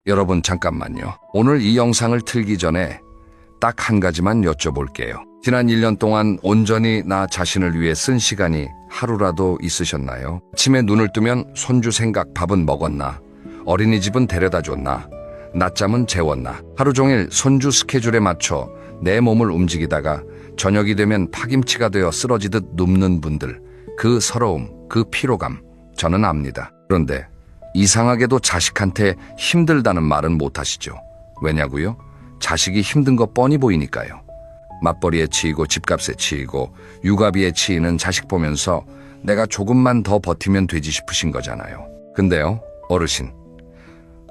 여러분 잠깐만요. 오늘 이 영상을 틀기 전에 딱 한 가지만 여쭤볼게요. 지난 1년 동안 온전히 나 자신을 위해 쓴 시간이 하루라도 있으셨나요? 아침에 눈을 뜨면 손주 생각 밥은 먹었나? 어린이집은 데려다 줬나? 낮잠은 재웠나? 하루 종일 손주 스케줄에 맞춰 내 몸을 움직이다가 저녁이 되면 파김치가 되어 쓰러지듯 눕는 분들, 그 서러움, 그 피로감 저는 압니다. 그런데 이상하게도 자식한테 힘들다는 말은 못하시죠. 왜냐고요? 자식이 힘든 거 뻔히 보이니까요. 맞벌이에 치이고 집값에 치이고 육아비에 치이는 자식 보면서 내가 조금만 더 버티면 되지 싶으신 거잖아요. 근데요, 어르신,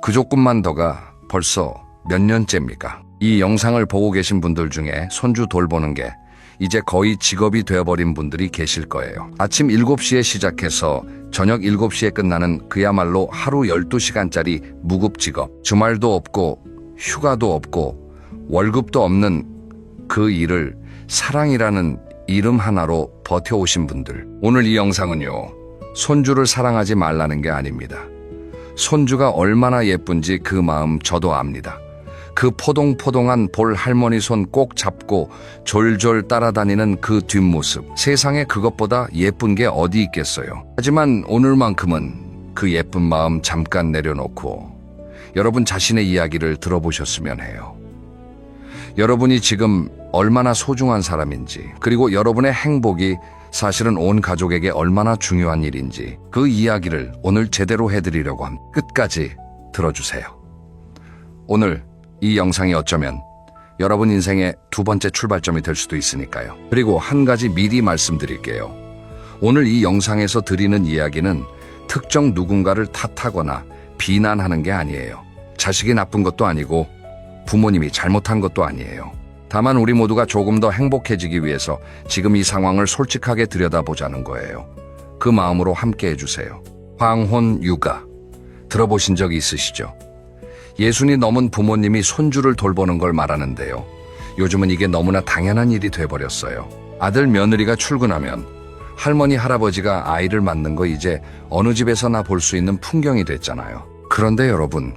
그 조금만 더가 벌써 몇 년째입니까? 이 영상을 보고 계신 분들 중에 손주 돌보는 게 이제 거의 직업이 되어버린 분들이 계실 거예요. 아침 7시에 시작해서 저녁 7시에 끝나는 그야말로 하루 12시간짜리 무급직업. 주말도 없고 휴가도 없고 월급도 없는 그 일을 사랑이라는 이름 하나로 버텨오신 분들. 오늘 이 영상은요, 손주를 사랑하지 말라는 게 아닙니다. 손주가 얼마나 예쁜지 그 마음 저도 압니다. 그 포동포동한 볼 할머니 손 꼭 잡고 졸졸 따라다니는 그 뒷모습. 세상에 그것보다 예쁜 게 어디 있겠어요. 하지만 오늘만큼은 그 예쁜 마음 잠깐 내려놓고 여러분 자신의 이야기를 들어보셨으면 해요. 여러분이 지금 얼마나 소중한 사람인지, 그리고 여러분의 행복이 사실은 온 가족에게 얼마나 중요한 일인지 그 이야기를 오늘 제대로 해드리려고 합니다. 끝까지 들어주세요. 오늘 이 영상이 어쩌면 여러분 인생의 두 번째 출발점이 될 수도 있으니까요. 그리고 한 가지 미리 말씀드릴게요. 오늘 이 영상에서 드리는 이야기는 특정 누군가를 탓하거나 비난하는 게 아니에요. 자식이 나쁜 것도 아니고 부모님이 잘못한 것도 아니에요. 다만 우리 모두가 조금 더 행복해지기 위해서 지금 이 상황을 솔직하게 들여다보자는 거예요. 그 마음으로 함께 해주세요. 황혼 육아 들어보신 적이 있으시죠? 60이 넘은 부모님이 손주를 돌보는 걸 말하는데요. 요즘은 이게 너무나 당연한 일이 돼버렸어요. 아들 며느리가 출근하면 할머니 할아버지가 아이를 맡는 거 이제 어느 집에서나 볼 수 있는 풍경이 됐잖아요. 그런데 여러분,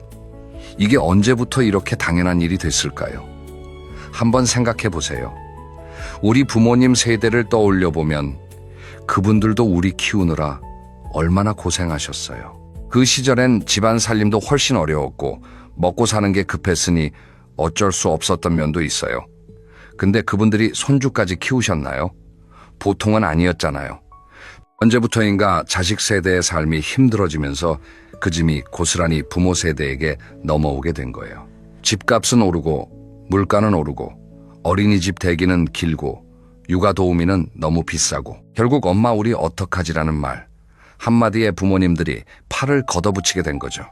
이게 언제부터 이렇게 당연한 일이 됐을까요? 한번 생각해 보세요. 우리 부모님 세대를 떠올려 보면 그분들도 우리 키우느라 얼마나 고생하셨어요. 그 시절엔 집안 살림도 훨씬 어려웠고 먹고 사는 게 급했으니 어쩔 수 없었던 면도 있어요. 근데 그분들이 손주까지 키우셨나요? 보통은 아니었잖아요. 언제부터인가 자식 세대의 삶이 힘들어지면서 그 짐이 고스란히 부모 세대에게 넘어오게 된 거예요. 집값은 오르고 물가는 오르고 어린이집 대기는 길고 육아 도우미는 너무 비싸고 결국 엄마 우리 어떡하지라는 말 한마디에 부모님들이 팔을 걷어붙이게 된 거죠.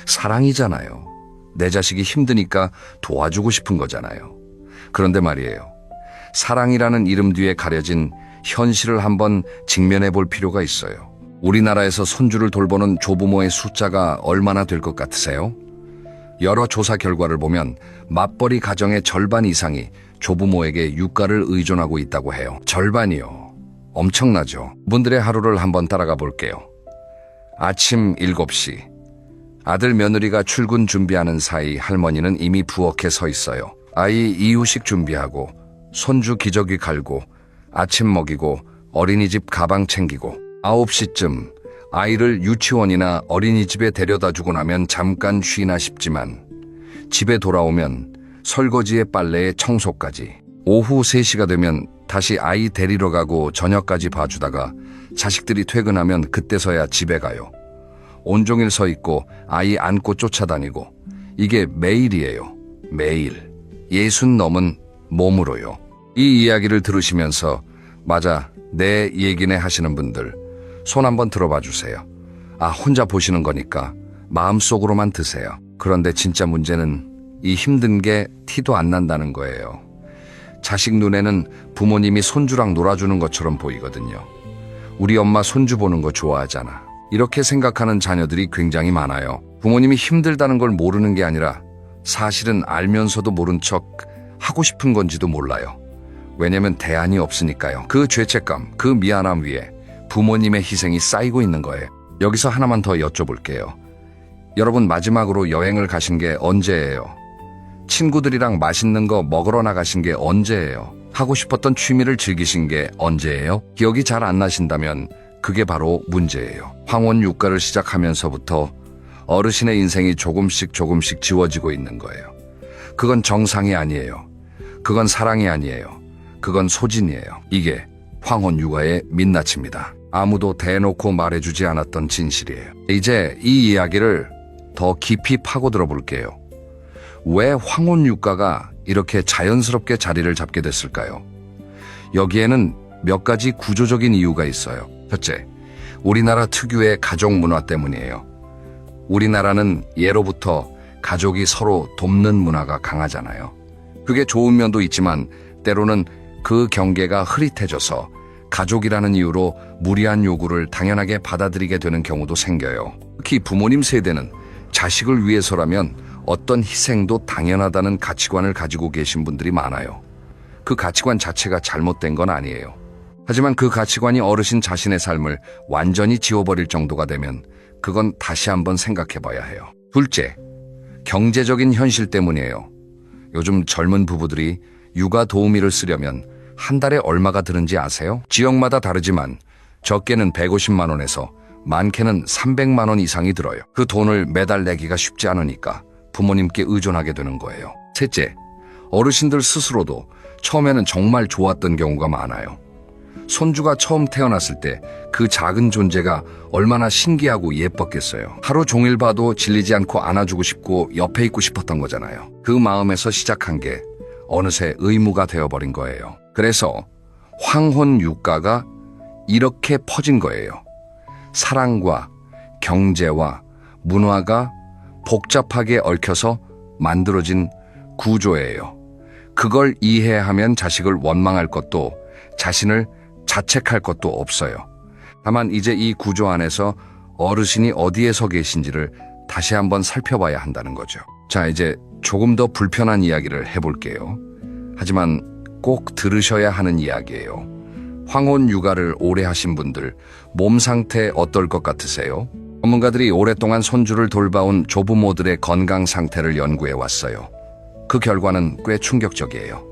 사랑이잖아요. 내 자식이 힘드니까 도와주고 싶은 거잖아요. 그런데 말이에요. 사랑이라는 이름 뒤에 가려진 현실을 한번 직면해 볼 필요가 있어요. 우리나라에서 손주를 돌보는 조부모의 숫자가 얼마나 될 것 같으세요? 여러 조사 결과를 보면 맞벌이 가정의 절반 이상이 조부모에게 육가를 의존하고 있다고 해요. 절반이요. 엄청나죠? 분들의 하루를 한번 따라가 볼게요. 아침 7시. 아들 며느리가 출근 준비하는 사이 할머니는 이미 부엌에 서 있어요. 아이 이유식 준비하고 손주 기저귀 갈고 아침 먹이고 어린이집 가방 챙기고 9시쯤 아이를 유치원이나 어린이집에 데려다 주고 나면 잠깐 쉬나 싶지만 집에 돌아오면 설거지에 빨래에 청소까지 오후 3시가 되면 다시 아이 데리러 가고 저녁까지 봐주다가 자식들이 퇴근하면 그때서야 집에 가요. 온종일 서 있고 아이 안고 쫓아다니고 이게 매일이에요. 매일. 60 넘은 몸으로요. 이 이야기를 들으시면서 맞아 내 얘기네 하시는 분들 손 한번 들어봐 주세요. 아, 혼자 보시는 거니까 마음속으로만 드세요. 그런데 진짜 문제는 이 힘든 게 티도 안 난다는 거예요. 자식 눈에는 부모님이 손주랑 놀아주는 것처럼 보이거든요. 우리 엄마 손주 보는 거 좋아하잖아. 이렇게 생각하는 자녀들이 굉장히 많아요. 부모님이 힘들다는 걸 모르는 게 아니라 사실은 알면서도 모른 척 하고 싶은 건지도 몰라요. 왜냐면 대안이 없으니까요. 그 죄책감, 그 미안함 위에 부모님의 희생이 쌓이고 있는 거예요. 여기서 하나만 더 여쭤볼게요. 여러분 마지막으로 여행을 가신 게 언제예요? 친구들이랑 맛있는 거 먹으러 나가신 게 언제예요? 하고 싶었던 취미를 즐기신 게 언제예요? 기억이 잘 안 나신다면 그게 바로 문제예요. 황혼 육가를 시작하면서부터 어르신의 인생이 조금씩 지워지고 있는 거예요. 그건 정상이 아니에요. 그건 사랑이 아니에요. 그건 소진이에요. 이게 황혼 육아의 민낯입니다. 아무도 대놓고 말해주지 않았던 진실이에요. 이제 이 이야기를 더 깊이 파고들어 볼게요. 왜 황혼 육가가 이렇게 자연스럽게 자리를 잡게 됐을까요? 여기에는 몇 가지 구조적인 이유가 있어요. 첫째, 우리나라 특유의 가족 문화 때문이에요. 우리나라는 예로부터 가족이 서로 돕는 문화가 강하잖아요. 그게 좋은 면도 있지만 때로는 그 경계가 흐릿해져서 가족이라는 이유로 무리한 요구를 당연하게 받아들이게 되는 경우도 생겨요. 특히 부모님 세대는 자식을 위해서라면 어떤 희생도 당연하다는 가치관을 가지고 계신 분들이 많아요. 그 가치관 자체가 잘못된 건 아니에요. 하지만 그 가치관이 어르신 자신의 삶을 완전히 지워버릴 정도가 되면 그건 다시 한번 생각해 봐야 해요. 둘째, 경제적인 현실 때문이에요. 요즘 젊은 부부들이 육아 도우미를 쓰려면 한 달에 얼마가 드는지 아세요? 지역마다 다르지만 적게는 150만 원에서 많게는 300만 원 이상이 들어요. 그 돈을 매달 내기가 쉽지 않으니까 부모님께 의존하게 되는 거예요. 셋째, 어르신들 스스로도 처음에는 정말 좋았던 경우가 많아요. 손주가 처음 태어났을 때 그 작은 존재가 얼마나 신기하고 예뻤겠어요. 하루 종일 봐도 질리지 않고 안아주고 싶고 옆에 있고 싶었던 거잖아요. 그 마음에서 시작한 게 어느새 의무가 되어버린 거예요. 그래서 황혼 육가가 이렇게 퍼진 거예요. 사랑과 경제와 문화가 복잡하게 얽혀서 만들어진 구조예요. 그걸 이해하면 자식을 원망할 것도 자신을 자책할 것도 없어요. 다만 이제 이 구조 안에서 어르신이 어디에 서 계신지를 다시 한번 살펴봐야 한다는 거죠. 자, 이제 조금 더 불편한 이야기를 해볼게요. 하지만 꼭 들으셔야 하는 이야기예요. 황혼 육아를 오래 하신 분들, 몸 상태 어떨 것 같으세요? 전문가들이 오랫동안 손주를 돌봐온 조부모들의 건강 상태를 연구해 왔어요. 그 결과는 꽤 충격적이에요.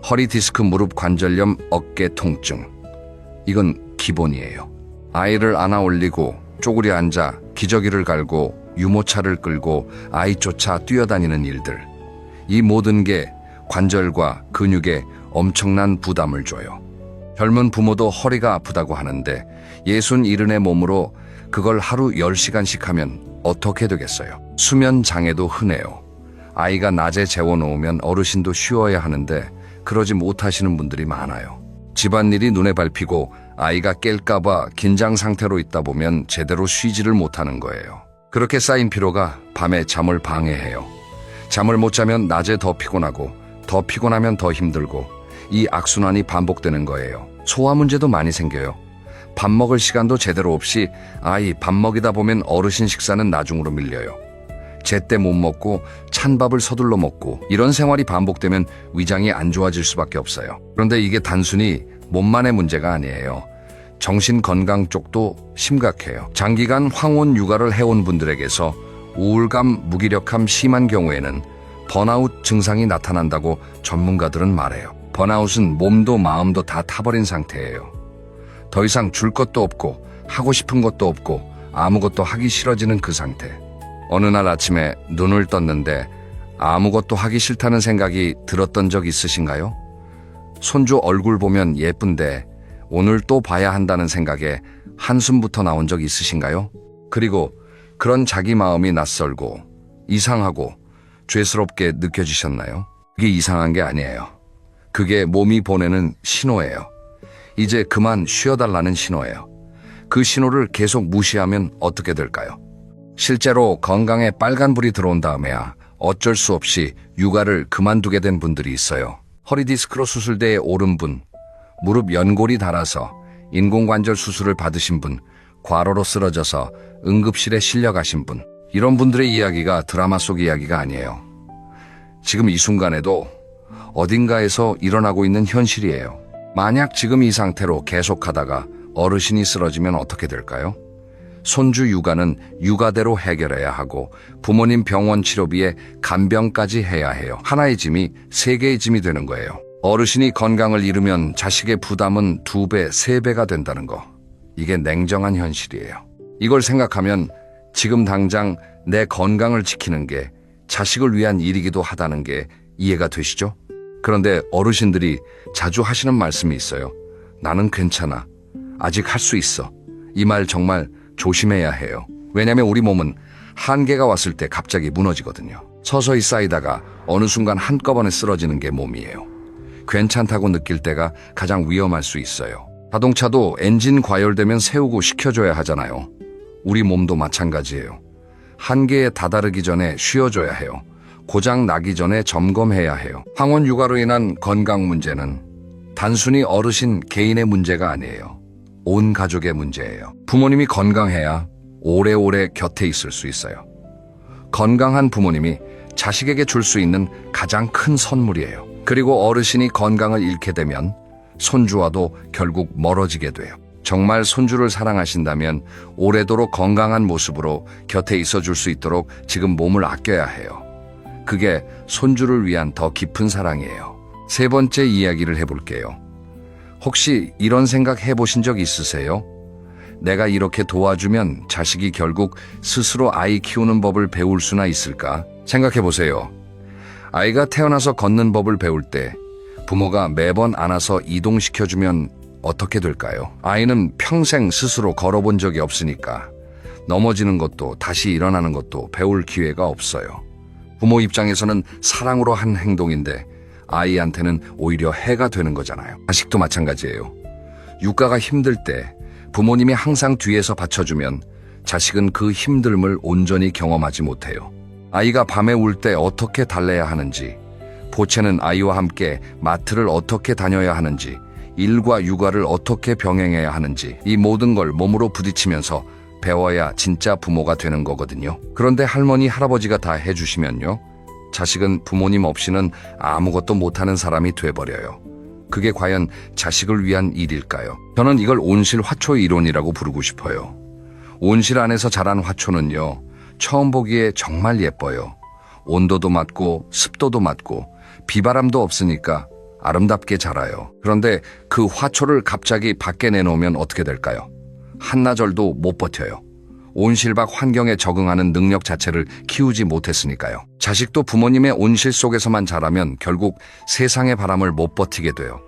허리 디스크, 무릎 관절염, 어깨 통증. 이건 기본이에요. 아이를 안아 올리고 쪼그려 앉아 기저귀를 갈고 유모차를 끌고 아이 쫓아 뛰어다니는 일들. 이 모든 게 관절과 근육에 엄청난 부담을 줘요. 젊은 부모도 허리가 아프다고 하는데 67의 몸으로 그걸 하루 10시간씩 하면 어떻게 되겠어요? 수면 장애도 흔해요. 아이가 낮에 재워놓으면 어르신도 쉬어야 하는데 그러지 못하시는 분들이 많아요. 집안일이 눈에 밟히고 아이가 깰까봐 긴장 상태로 있다 보면 제대로 쉬지를 못하는 거예요. 그렇게 쌓인 피로가 밤에 잠을 방해해요. 잠을 못 자면 낮에 더 피곤하고 더 피곤하면 더 힘들고 이 악순환이 반복되는 거예요. 소화 문제도 많이 생겨요. 밥 먹을 시간도 제대로 없이 아이 밥 먹이다 보면 어르신 식사는 나중으로 밀려요. 제때 못 먹고 찬밥을 서둘러 먹고 이런 생활이 반복되면 위장이 안 좋아질 수밖에 없어요. 그런데 이게 단순히 몸만의 문제가 아니에요. 정신 건강 쪽도 심각해요. 장기간 황혼 육아를 해온 분들에게서 우울감, 무기력함 심한 경우에는 번아웃 증상이 나타난다고 전문가들은 말해요. 번아웃은 몸도 마음도 다 타버린 상태예요. 더 이상 줄 것도 없고 하고 싶은 것도 없고 아무것도 하기 싫어지는 그 상태. 어느 날 아침에 눈을 떴는데 아무것도 하기 싫다는 생각이 들었던 적 있으신가요? 손주 얼굴 보면 예쁜데 오늘 또 봐야 한다는 생각에 한숨부터 나온 적 있으신가요? 그리고 그런 자기 마음이 낯설고 이상하고 죄스럽게 느껴지셨나요? 그게 이상한 게 아니에요. 그게 몸이 보내는 신호예요. 이제 그만 쉬어달라는 신호예요. 그 신호를 계속 무시하면 어떻게 될까요? 실제로 건강에 빨간불이 들어온 다음에야 어쩔 수 없이 육아를 그만두게 된 분들이 있어요. 허리 디스크로 수술대에 오른 분, 무릎 연골이 닳아서 인공관절 수술을 받으신 분, 과로로 쓰러져서 응급실에 실려가신 분. 이런 분들의 이야기가 드라마 속 이야기가 아니에요. 지금 이 순간에도 어딘가에서 일어나고 있는 현실이에요. 만약 지금 이 상태로 계속하다가 어르신이 쓰러지면 어떻게 될까요? 손주 육아는 육아대로 해결해야 하고 부모님 병원 치료비에 간병까지 해야 해요. 하나의 짐이 세 개의 짐이 되는 거예요. 어르신이 건강을 잃으면 자식의 부담은 2배, 3배가 된다는 거. 이게 냉정한 현실이에요. 이걸 생각하면 지금 당장 내 건강을 지키는 게 자식을 위한 일이기도 하다는 게 이해가 되시죠? 그런데 어르신들이 자주 하시는 말씀이 있어요. 나는 괜찮아. 아직 할 수 있어. 이 말 정말 조심해야 해요. 왜냐면 우리 몸은 한계가 왔을 때 갑자기 무너지거든요. 서서히 쌓이다가 어느 순간 한꺼번에 쓰러지는 게 몸이에요. 괜찮다고 느낄 때가 가장 위험할 수 있어요. 자동차도 엔진 과열되면 세우고 식혀줘야 하잖아요. 우리 몸도 마찬가지예요. 한계에 다다르기 전에 쉬어줘야 해요. 고장 나기 전에 점검해야 해요. 황혼 육아로 인한 건강 문제는 단순히 어르신 개인의 문제가 아니에요. 온 가족의 문제예요. 부모님이 건강해야 오래오래 곁에 있을 수 있어요. 건강한 부모님이 자식에게 줄 수 있는 가장 큰 선물이에요. 그리고 어르신이 건강을 잃게 되면 손주와도 결국 멀어지게 돼요. 정말 손주를 사랑하신다면 오래도록 건강한 모습으로 곁에 있어 줄 수 있도록 지금 몸을 아껴야 해요. 그게 손주를 위한 더 깊은 사랑이에요. 세 번째 이야기를 해볼게요. 혹시 이런 생각 해보신 적 있으세요? 내가 이렇게 도와주면 자식이 결국 스스로 아이 키우는 법을 배울 수나 있을까? 생각해보세요. 아이가 태어나서 걷는 법을 배울 때 부모가 매번 안아서 이동시켜주면 어떻게 될까요? 아이는 평생 스스로 걸어본 적이 없으니까 넘어지는 것도 다시 일어나는 것도 배울 기회가 없어요. 부모 입장에서는 사랑으로 한 행동인데 아이한테는 오히려 해가 되는 거잖아요. 자식도 마찬가지예요. 육아가 힘들 때 부모님이 항상 뒤에서 받쳐주면 자식은 그 힘듦을 온전히 경험하지 못해요. 아이가 밤에 울 때 어떻게 달래야 하는지, 보채는 아이와 함께 마트를 어떻게 다녀야 하는지, 일과 육아를 어떻게 병행해야 하는지 이 모든 걸 몸으로 부딪히면서 배워야 진짜 부모가 되는 거거든요. 그런데 할머니, 할아버지가 다 해주시면요. 자식은 부모님 없이는 아무것도 못하는 사람이 돼버려요. 그게 과연 자식을 위한 일일까요? 저는 이걸 온실화초 이론이라고 부르고 싶어요. 온실 안에서 자란 화초는요. 처음 보기에 정말 예뻐요. 온도도 맞고 습도도 맞고 비바람도 없으니까 아름답게 자라요. 그런데 그 화초를 갑자기 밖에 내놓으면 어떻게 될까요? 한나절도 못 버텨요. 온실밖 환경에 적응하는 능력 자체를 키우지 못했으니까요. 자식도 부모님의 온실 속에서만 자라면 결국 세상의 바람을 못 버티게 돼요.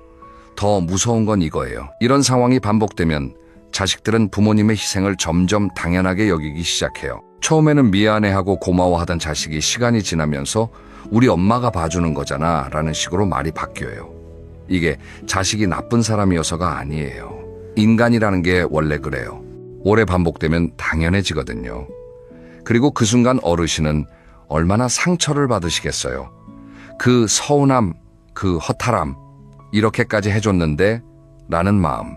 더 무서운 건 이거예요. 이런 상황이 반복되면 자식들은 부모님의 희생을 점점 당연하게 여기기 시작해요. 처음에는 미안해하고 고마워하던 자식이 시간이 지나면서 우리 엄마가 봐주는 거잖아 라는 식으로 말이 바뀌어요. 이게 자식이 나쁜 사람이어서가 아니에요. 인간이라는 게 원래 그래요. 오래 반복되면 당연해지거든요. 그리고 그 순간 어르신은 얼마나 상처를 받으시겠어요. 그 서운함, 그 허탈함, 이렇게까지 해줬는데 라는 마음.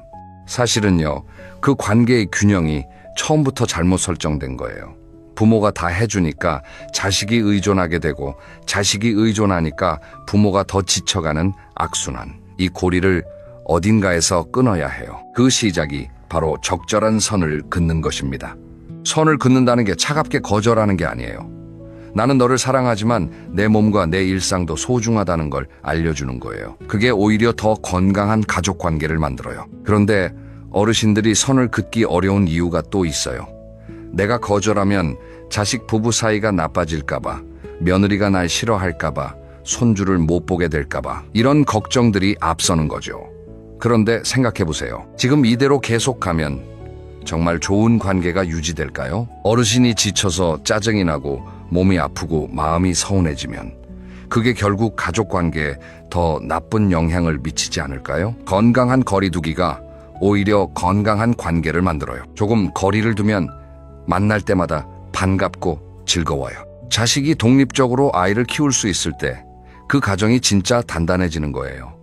사실은요, 그 관계의 균형이 처음부터 잘못 설정된 거예요. 부모가 다 해주니까 자식이 의존하게 되고 자식이 의존하니까 부모가 더 지쳐가는 악순환. 이 고리를 어딘가에서 끊어야 해요. 그 시작이 바로 적절한 선을 긋는 것입니다. 선을 긋는다는 게 차갑게 거절하는 게 아니에요. 나는 너를 사랑하지만 내 몸과 내 일상도 소중하다는 걸 알려주는 거예요. 그게 오히려 더 건강한 가족 관계를 만들어요. 그런데 어르신들이 선을 긋기 어려운 이유가 또 있어요. 내가 거절하면 자식 부부 사이가 나빠질까봐, 며느리가 날 싫어할까봐, 손주를 못 보게 될까봐 이런 걱정들이 앞서는 거죠. 그런데 생각해보세요. 지금 이대로 계속가면 정말 좋은 관계가 유지될까요? 어르신이 지쳐서 짜증이 나고 몸이 아프고 마음이 서운해지면 그게 결국 가족 관계에 더 나쁜 영향을 미치지 않을까요? 건강한 거리두기가 오히려 건강한 관계를 만들어요. 조금 거리를 두면 만날 때마다 반갑고 즐거워요. 자식이 독립적으로 아이를 키울 수 있을 때 그 가정이 진짜 단단해지는 거예요.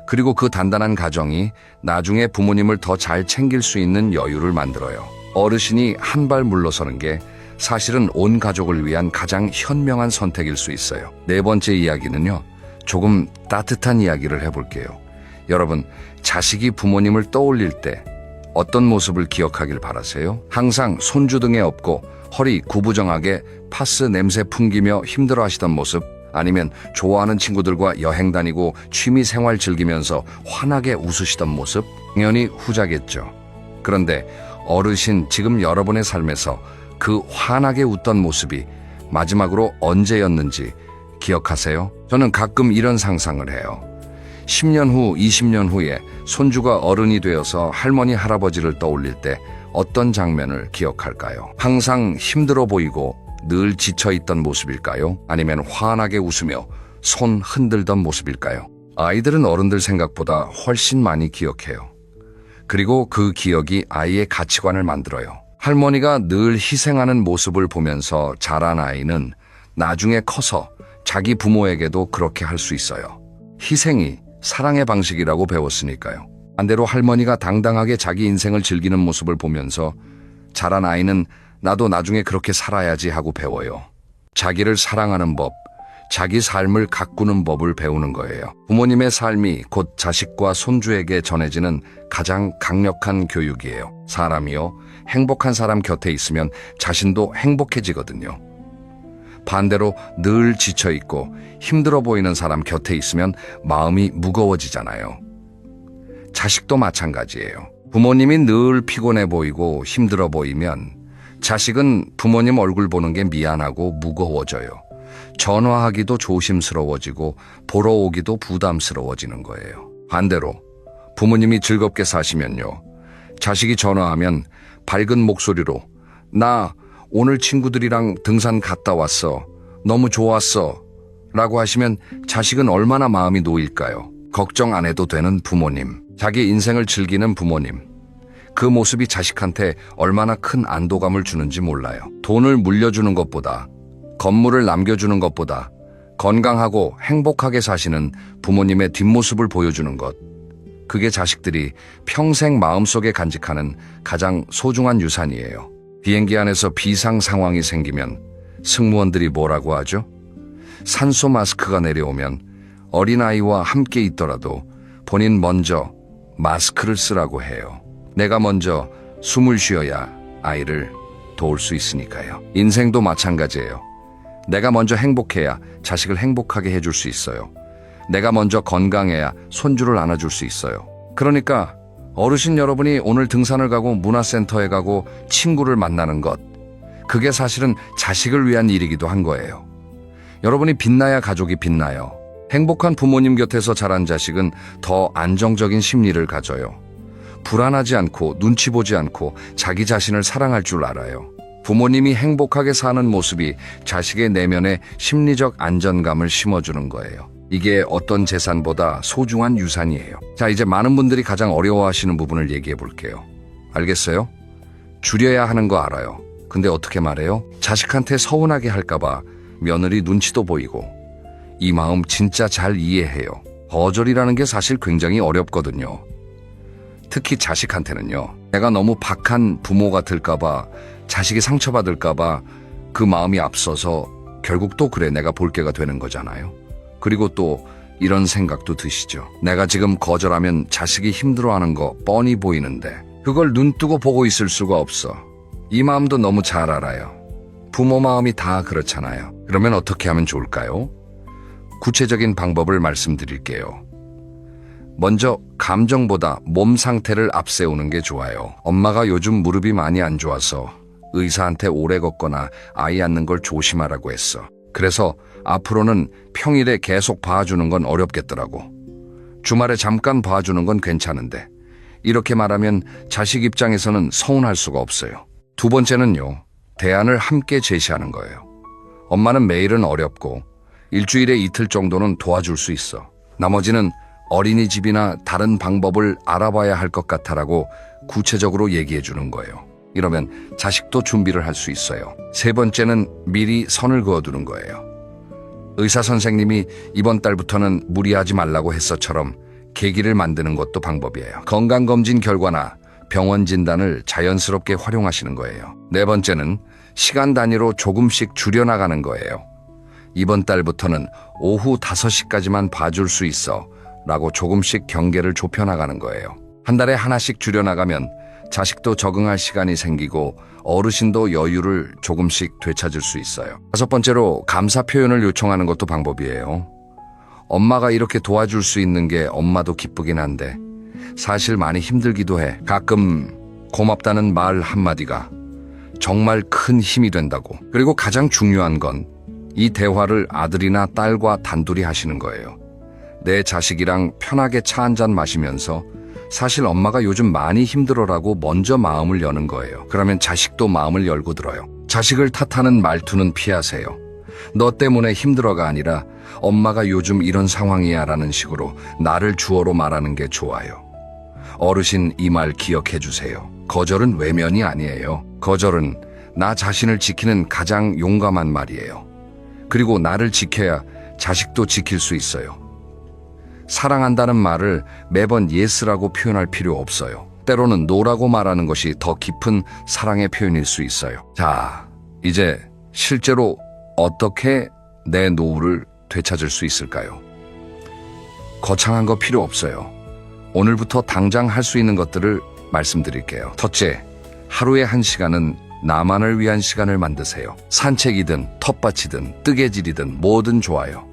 그리고 그 단단한 가정이 나중에 부모님을 더 잘 챙길 수 있는 여유를 만들어요. 어르신이 한 발 물러서는 게 사실은 온 가족을 위한 가장 현명한 선택일 수 있어요. 네 번째 이야기는요, 조금 따뜻한 이야기를 해볼게요. 여러분, 자식이 부모님을 떠올릴 때 어떤 모습을 기억하길 바라세요? 항상 손주 등에 업고 허리 구부정하게 파스 냄새 풍기며 힘들어하시던 모습? 아니면 좋아하는 친구들과 여행 다니고 취미 생활 즐기면서 환하게 웃으시던 모습? 당연히 후자겠죠. 그런데 어르신 지금 여러분의 삶에서 그 환하게 웃던 모습이 마지막으로 언제였는지 기억하세요? 저는 가끔 이런 상상을 해요. 10년 후, 20년 후에 손주가 어른이 되어서 할머니, 할아버지를 떠올릴 때 어떤 장면을 기억할까요? 항상 힘들어 보이고 늘 지쳐있던 모습일까요? 아니면 환하게 웃으며 손 흔들던 모습일까요? 아이들은 어른들 생각보다 훨씬 많이 기억해요. 그리고 그 기억이 아이의 가치관을 만들어요. 할머니가 늘 희생하는 모습을 보면서 자란 아이는 나중에 커서 자기 부모에게도 그렇게 할 수 있어요. 희생이 사랑의 방식이라고 배웠으니까요. 반대로 할머니가 당당하게 자기 인생을 즐기는 모습을 보면서 자란 아이는 나도 나중에 그렇게 살아야지 하고 배워요. 자기를 사랑하는 법, 자기 삶을 가꾸는 법을 배우는 거예요. 부모님의 삶이 곧 자식과 손주에게 전해지는 가장 강력한 교육이에요. 사람이요, 행복한 사람 곁에 있으면 자신도 행복해지거든요. 반대로 늘 지쳐있고 힘들어 보이는 사람 곁에 있으면 마음이 무거워지잖아요. 자식도 마찬가지예요. 부모님이 늘 피곤해 보이고 힘들어 보이면 자식은 부모님 얼굴 보는 게 미안하고 무거워져요. 전화하기도 조심스러워지고 보러 오기도 부담스러워지는 거예요. 반대로 부모님이 즐겁게 사시면요, 자식이 전화하면 밝은 목소리로 나 오늘 친구들이랑 등산 갔다 왔어. 너무 좋았어. 라고 하시면 자식은 얼마나 마음이 놓일까요? 걱정 안 해도 되는 부모님, 자기 인생을 즐기는 부모님. 그 모습이 자식한테 얼마나 큰 안도감을 주는지 몰라요. 돈을 물려주는 것보다, 건물을 남겨주는 것보다 건강하고 행복하게 사시는 부모님의 뒷모습을 보여주는 것. 그게 자식들이 평생 마음속에 간직하는 가장 소중한 유산이에요. 비행기 안에서 비상 상황이 생기면 승무원들이 뭐라고 하죠? 산소 마스크가 내려오면 어린아이와 함께 있더라도 본인 먼저 마스크를 쓰라고 해요. 내가 먼저 숨을 쉬어야 아이를 도울 수 있으니까요. 인생도 마찬가지예요. 내가 먼저 행복해야 자식을 행복하게 해줄 수 있어요. 내가 먼저 건강해야 손주를 안아줄 수 있어요. 그러니까 어르신 여러분이 오늘 등산을 가고 문화센터에 가고 친구를 만나는 것, 그게 사실은 자식을 위한 일이기도 한 거예요. 여러분이 빛나야 가족이 빛나요. 행복한 부모님 곁에서 자란 자식은 더 안정적인 심리를 가져요. 불안하지 않고 눈치 보지 않고 자기 자신을 사랑할 줄 알아요. 부모님이 행복하게 사는 모습이 자식의 내면에 심리적 안정감을 심어주는 거예요. 이게 어떤 재산보다 소중한 유산이에요. 자, 이제 많은 분들이 가장 어려워하시는 부분을 얘기해 볼게요. 알겠어요? 줄여야 하는 거 알아요. 근데 어떻게 말해요? 자식한테 서운하게 할까봐 며느리 눈치도 보이고. 이 마음 진짜 잘 이해해요. 거절이라는 게 사실 굉장히 어렵거든요. 특히 자식한테는요. 내가 너무 박한 부모가 될까봐, 자식이 상처받을까봐 그 마음이 앞서서 결국 또 그래 내가 볼 게가 되는 거잖아요. 그리고 또 이런 생각도 드시죠. 내가 지금 거절하면 자식이 힘들어하는 거 뻔히 보이는데 그걸 눈뜨고 보고 있을 수가 없어. 이 마음도 너무 잘 알아요. 부모 마음이 다 그렇잖아요. 그러면 어떻게 하면 좋을까요? 구체적인 방법을 말씀드릴게요. 먼저 감정보다 몸 상태를 앞세우는 게 좋아요. 엄마가 요즘 무릎이 많이 안 좋아서 의사한테 오래 걷거나 아이 앉는 걸 조심하라고 했어. 그래서 앞으로는 평일에 계속 봐주는 건 어렵겠더라고. 주말에 잠깐 봐주는 건 괜찮은데 이렇게 말하면 자식 입장에서는 서운할 수가 없어요. 두 번째는요, 대안을 함께 제시하는 거예요. 엄마는 매일은 어렵고 일주일에 이틀 정도는 도와줄 수 있어. 나머지는 어린이집이나 다른 방법을 알아봐야 할 것 같아라고 구체적으로 얘기해 주는 거예요. 이러면 자식도 준비를 할 수 있어요. 세 번째는 미리 선을 그어두는 거예요. 의사 선생님이 이번 달부터는 무리하지 말라고 했어처럼 계기를 만드는 것도 방법이에요. 건강검진 결과나 병원 진단을 자연스럽게 활용하시는 거예요. 네 번째는 시간 단위로 조금씩 줄여나가는 거예요. 이번 달부터는 오후 5시까지만 봐줄 수 있어 라고 조금씩 경계를 좁혀나가는 거예요. 한 달에 하나씩 줄여나가면 자식도 적응할 시간이 생기고 어르신도 여유를 조금씩 되찾을 수 있어요. 다섯 번째로 감사 표현을 요청하는 것도 방법이에요. 엄마가 이렇게 도와줄 수 있는 게 엄마도 기쁘긴 한데 사실 많이 힘들기도 해. 가끔 고맙다는 말 한마디가 정말 큰 힘이 된다고. 그리고 가장 중요한 건 이 대화를 아들이나 딸과 단둘이 하시는 거예요. 내 자식이랑 편하게 차 한잔 마시면서 사실 엄마가 요즘 많이 힘들어라고 먼저 마음을 여는 거예요. 그러면 자식도 마음을 열고 들어요. 자식을 탓하는 말투는 피하세요. 너 때문에 힘들어가 아니라 엄마가 요즘 이런 상황이야 라는 식으로 나를 주어로 말하는 게 좋아요. 어르신 이 말 기억해 주세요. 거절은 외면이 아니에요. 거절은 나 자신을 지키는 가장 용감한 말이에요. 그리고 나를 지켜야 자식도 지킬 수 있어요. 사랑한다는 말을 매번 예스라고 표현할 필요 없어요. 때로는 노라고 말하는 것이 더 깊은 사랑의 표현일 수 있어요. 자, 이제 실제로 어떻게 내 노후를 되찾을 수 있을까요? 거창한 거 필요 없어요. 오늘부터 당장 할 수 있는 것들을 말씀드릴게요. 첫째, 하루에 1시간은 나만을 위한 시간을 만드세요. 산책이든 텃밭이든 뜨개질이든 뭐든 좋아요.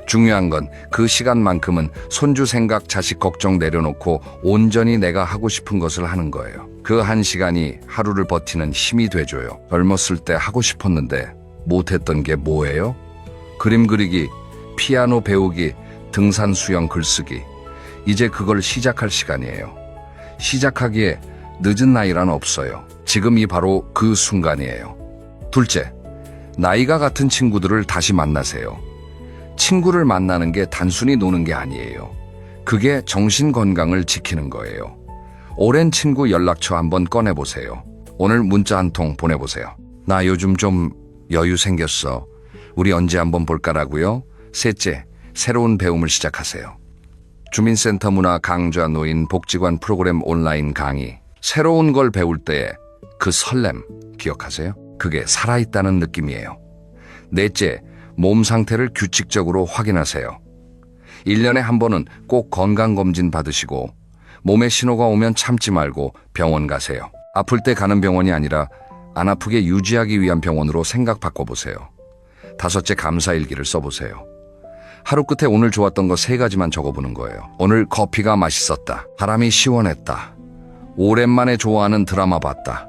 중요한 건 그 시간만큼은 손주 생각, 자식 걱정 내려놓고 온전히 내가 하고 싶은 것을 하는 거예요. 그 1시간이 하루를 버티는 힘이 돼줘요. 젊었을 때 하고 싶었는데 못했던 게 뭐예요? 그림 그리기, 피아노 배우기, 등산, 수영, 글쓰기. 이제 그걸 시작할 시간이에요. 시작하기에 늦은 나이란 없어요. 지금이 바로 그 순간이에요. 둘째, 나이가 같은 친구들을 다시 만나세요. 친구를 만나는 게 단순히 노는 게 아니에요. 그게 정신 건강을 지키는 거예요. 오랜 친구 연락처 한번 꺼내보세요. 오늘 문자 한 통 보내보세요. 나 요즘 좀 여유 생겼어. 우리 언제 한번 볼까라고요? 셋째, 새로운 배움을 시작하세요. 주민센터 문화 강좌, 노인 복지관 프로그램, 온라인 강의. 새로운 걸 배울 때 그 설렘 기억하세요? 그게 살아있다는 느낌이에요. 넷째, 몸 상태를 규칙적으로 확인하세요. 1년에 한 번은 꼭 건강검진 받으시고 몸에 신호가 오면 참지 말고 병원 가세요. 아플 때 가는 병원이 아니라 안 아프게 유지하기 위한 병원으로 생각 바꿔보세요. 다섯째, 감사일기를 써보세요. 하루 끝에 오늘 좋았던 거 3가지만 적어보는 거예요. 오늘 커피가 맛있었다. 바람이 시원했다. 오랜만에 좋아하는 드라마 봤다.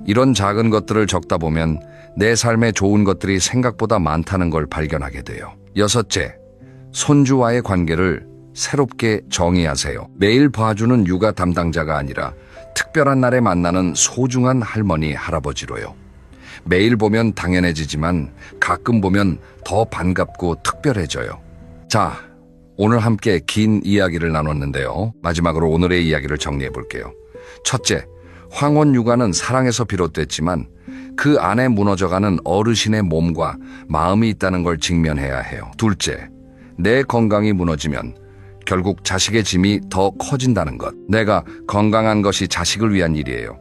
이런 작은 것들을 적다 보면 내 삶에 좋은 것들이 생각보다 많다는 걸 발견하게 돼요. 여섯째, 손주와의 관계를 새롭게 정의하세요. 매일 봐주는 육아 담당자가 아니라 특별한 날에 만나는 소중한 할머니, 할아버지로요. 매일 보면 당연해지지만 가끔 보면 더 반갑고 특별해져요. 자, 오늘 함께 긴 이야기를 나눴는데요. 마지막으로 오늘의 이야기를 정리해 볼게요. 첫째, 황혼 육아는 사랑에서 비롯됐지만 그 안에 무너져가는 어르신의 몸과 마음이 있다는 걸 직면해야 해요. 둘째, 내 건강이 무너지면 결국 자식의 짐이 더 커진다는 것. 내가 건강한 것이 자식을 위한 일이에요.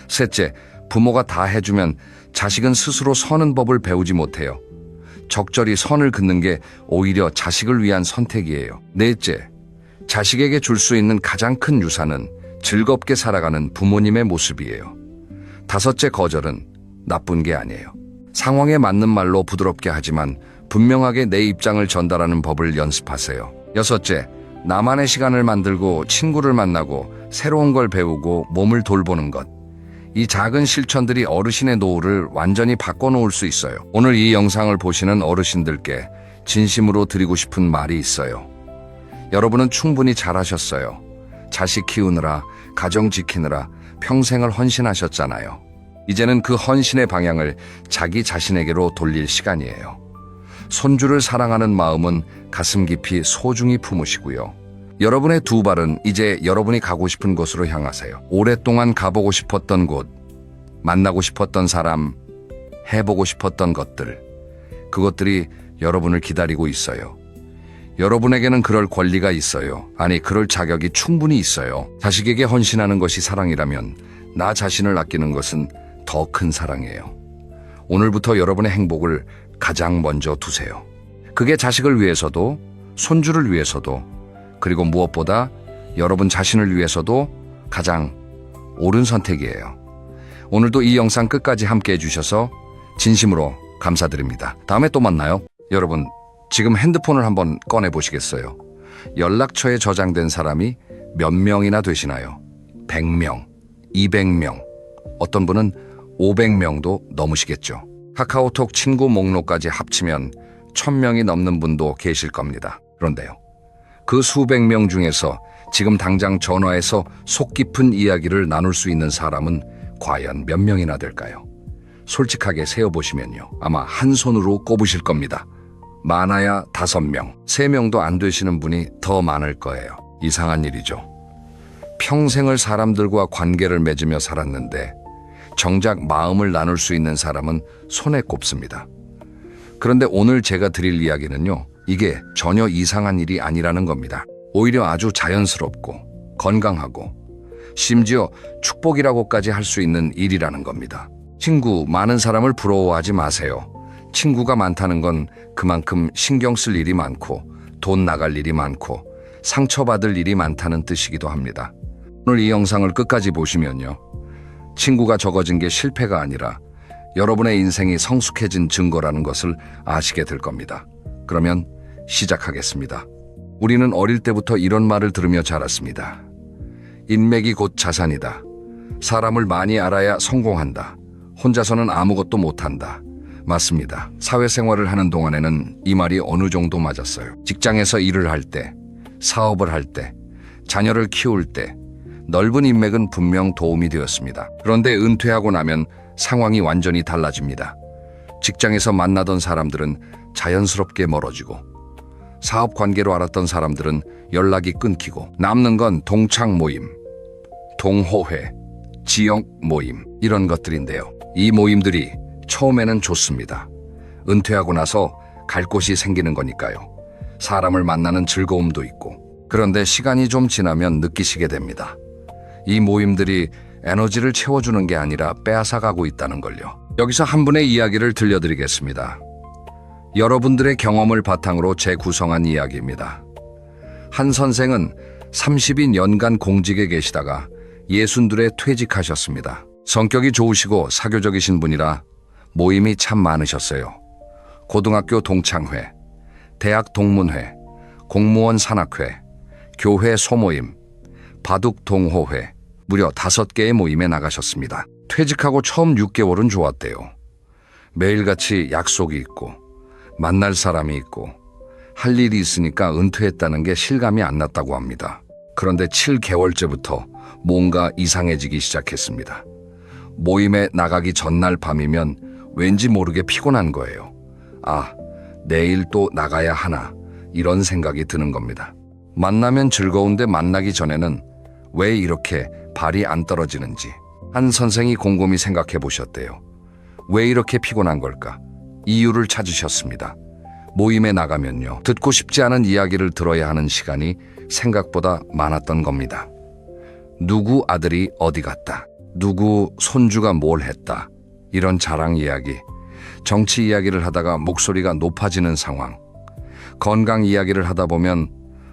셋째, 부모가 다 해주면 자식은 스스로 서는 법을 배우지 못해요. 적절히 선을 긋는 게 오히려 자식을 위한 선택이에요. 넷째, 자식에게 줄 수 있는 가장 큰 유산은 즐겁게 살아가는 부모님의 모습이에요. 다섯째, 거절은 나쁜 게 아니에요. 상황에 맞는 말로 부드럽게 하지만 분명하게 내 입장을 전달하는 법을 연습하세요. 여섯째, 나만의 시간을 만들고 친구를 만나고 새로운 걸 배우고 몸을 돌보는 것. 이 작은 실천들이 어르신의 노후를 완전히 바꿔놓을 수 있어요. 오늘 이 영상을 보시는 어르신들께 진심으로 드리고 싶은 말이 있어요. 여러분은 충분히 잘하셨어요. 자식 키우느라, 가정 지키느라 평생을 헌신하셨잖아요. 이제는 그 헌신의 방향을 자기 자신에게로 돌릴 시간이에요. 손주를 사랑하는 마음은 가슴 깊이 소중히 품으시고요. 여러분의 두 발은 이제 여러분이 가고 싶은 곳으로 향하세요. 오랫동안 가보고 싶었던 곳, 만나고 싶었던 사람, 해보고 싶었던 것들, 그것들이 여러분을 기다리고 있어요. 여러분에게는 그럴 권리가 있어요. 아니, 그럴 자격이 충분히 있어요. 자식에게 헌신하는 것이 사랑이라면 나 자신을 아끼는 것은 더 큰 사랑이에요. 오늘부터 여러분의 행복을 가장 먼저 두세요. 그게 자식을 위해서도, 손주를 위해서도, 그리고 무엇보다 여러분 자신을 위해서도 가장 옳은 선택이에요. 오늘도 이 영상 끝까지 함께 해주셔서 진심으로 감사드립니다. 다음에 또 만나요. 여러분, 지금 핸드폰을 한번 꺼내보시겠어요? 연락처에 저장된 사람이 몇 명이나 되시나요? 100명, 200명, 어떤 분은 500명도 넘으시겠죠. 카카오톡 친구 목록까지 합치면 1000명이 넘는 분도 계실 겁니다. 그런데요, 그 수백 명 중에서 지금 당장 전화해서 속 깊은 이야기를 나눌 수 있는 사람은 과연 몇 명이나 될까요? 솔직하게 세어보시면요, 아마 한 손으로 꼽으실 겁니다. 많아야 5명, 3명도 안 되시는 분이 더 많을 거예요. 이상한 일이죠. 평생을 사람들과 관계를 맺으며 살았는데 정작 마음을 나눌 수 있는 사람은 손에 꼽습니다. 그런데 오늘 제가 드릴 이야기는요, 이게 전혀 이상한 일이 아니라는 겁니다. 오히려 아주 자연스럽고 건강하고 심지어 축복이라고까지 할 수 있는 일이라는 겁니다. 친구 많은 사람을 부러워하지 마세요. 친구가 많다는 건 그만큼 신경 쓸 일이 많고 돈 나갈 일이 많고 상처받을 일이 많다는 뜻이기도 합니다. 오늘 이 영상을 끝까지 보시면요, 친구가 적어진 게 실패가 아니라 여러분의 인생이 성숙해진 증거라는 것을 아시게 될 겁니다. 그러면 시작하겠습니다. 우리는 어릴 때부터 이런 말을 들으며 자랐습니다. 인맥이 곧 자산이다. 사람을 많이 알아야 성공한다. 혼자서는 아무것도 못한다. 맞습니다. 사회생활을 하는 동안에는 이 말이 어느 정도 맞았어요. 직장에서 일을 할 때, 사업을 할 때, 자녀를 키울 때 넓은 인맥은 분명 도움이 되었습니다. 그런데 은퇴하고 나면 상황이 완전히 달라집니다. 직장에서 만나던 사람들은 자연스럽게 멀어지고 사업 관계로 알았던 사람들은 연락이 끊기고 남는 건 동창 모임, 동호회, 지역 모임 이런 것들인데요. 이 모임들이 처음에는 좋습니다. 은퇴하고 나서 갈 곳이 생기는 거니까요. 사람을 만나는 즐거움도 있고. 그런데 시간이 좀 지나면 느끼시게 됩니다. 이 모임들이 에너지를 채워주는 게 아니라 빼앗아가고 있다는 걸요. 여기서 한 분의 이야기를 들려드리겠습니다. 여러분들의 경험을 바탕으로 재구성한 이야기입니다. 한 선생은 30여 년간 공직에 계시다가 60에 퇴직하셨습니다. 성격이 좋으시고 사교적이신 분이라 모임이 참 많으셨어요. 고등학교 동창회, 대학 동문회, 공무원 산악회, 교회 소모임, 바둑 동호회, 무려 5개의 모임에 나가셨습니다. 퇴직하고 처음 6개월은 좋았대요. 매일같이 약속이 있고 만날 사람이 있고 할 일이 있으니까 은퇴했다는 게 실감이 안 났다고 합니다. 그런데 7개월째부터 뭔가 이상해지기 시작했습니다. 모임에 나가기 전날 밤이면 왠지 모르게 피곤한 거예요. 아, 내일 또 나가야 하나 이런 생각이 드는 겁니다. 만나면 즐거운데 만나기 전에는 왜 이렇게 발이 안 떨어지는지 한 선생이 곰곰이 생각해 보셨대요. 왜 이렇게 피곤한 걸까? 이유를 찾으셨습니다. 모임에 나가면요, 듣고 싶지 않은 이야기를 들어야 하는 시간이 생각보다 많았던 겁니다. 누구 아들이 어디 갔다, 누구 손주가 뭘 했다, 이런 자랑 이야기, 정치 이야기를 하다가 목소리가 높아지는 상황, 건강 이야기를 하다 보면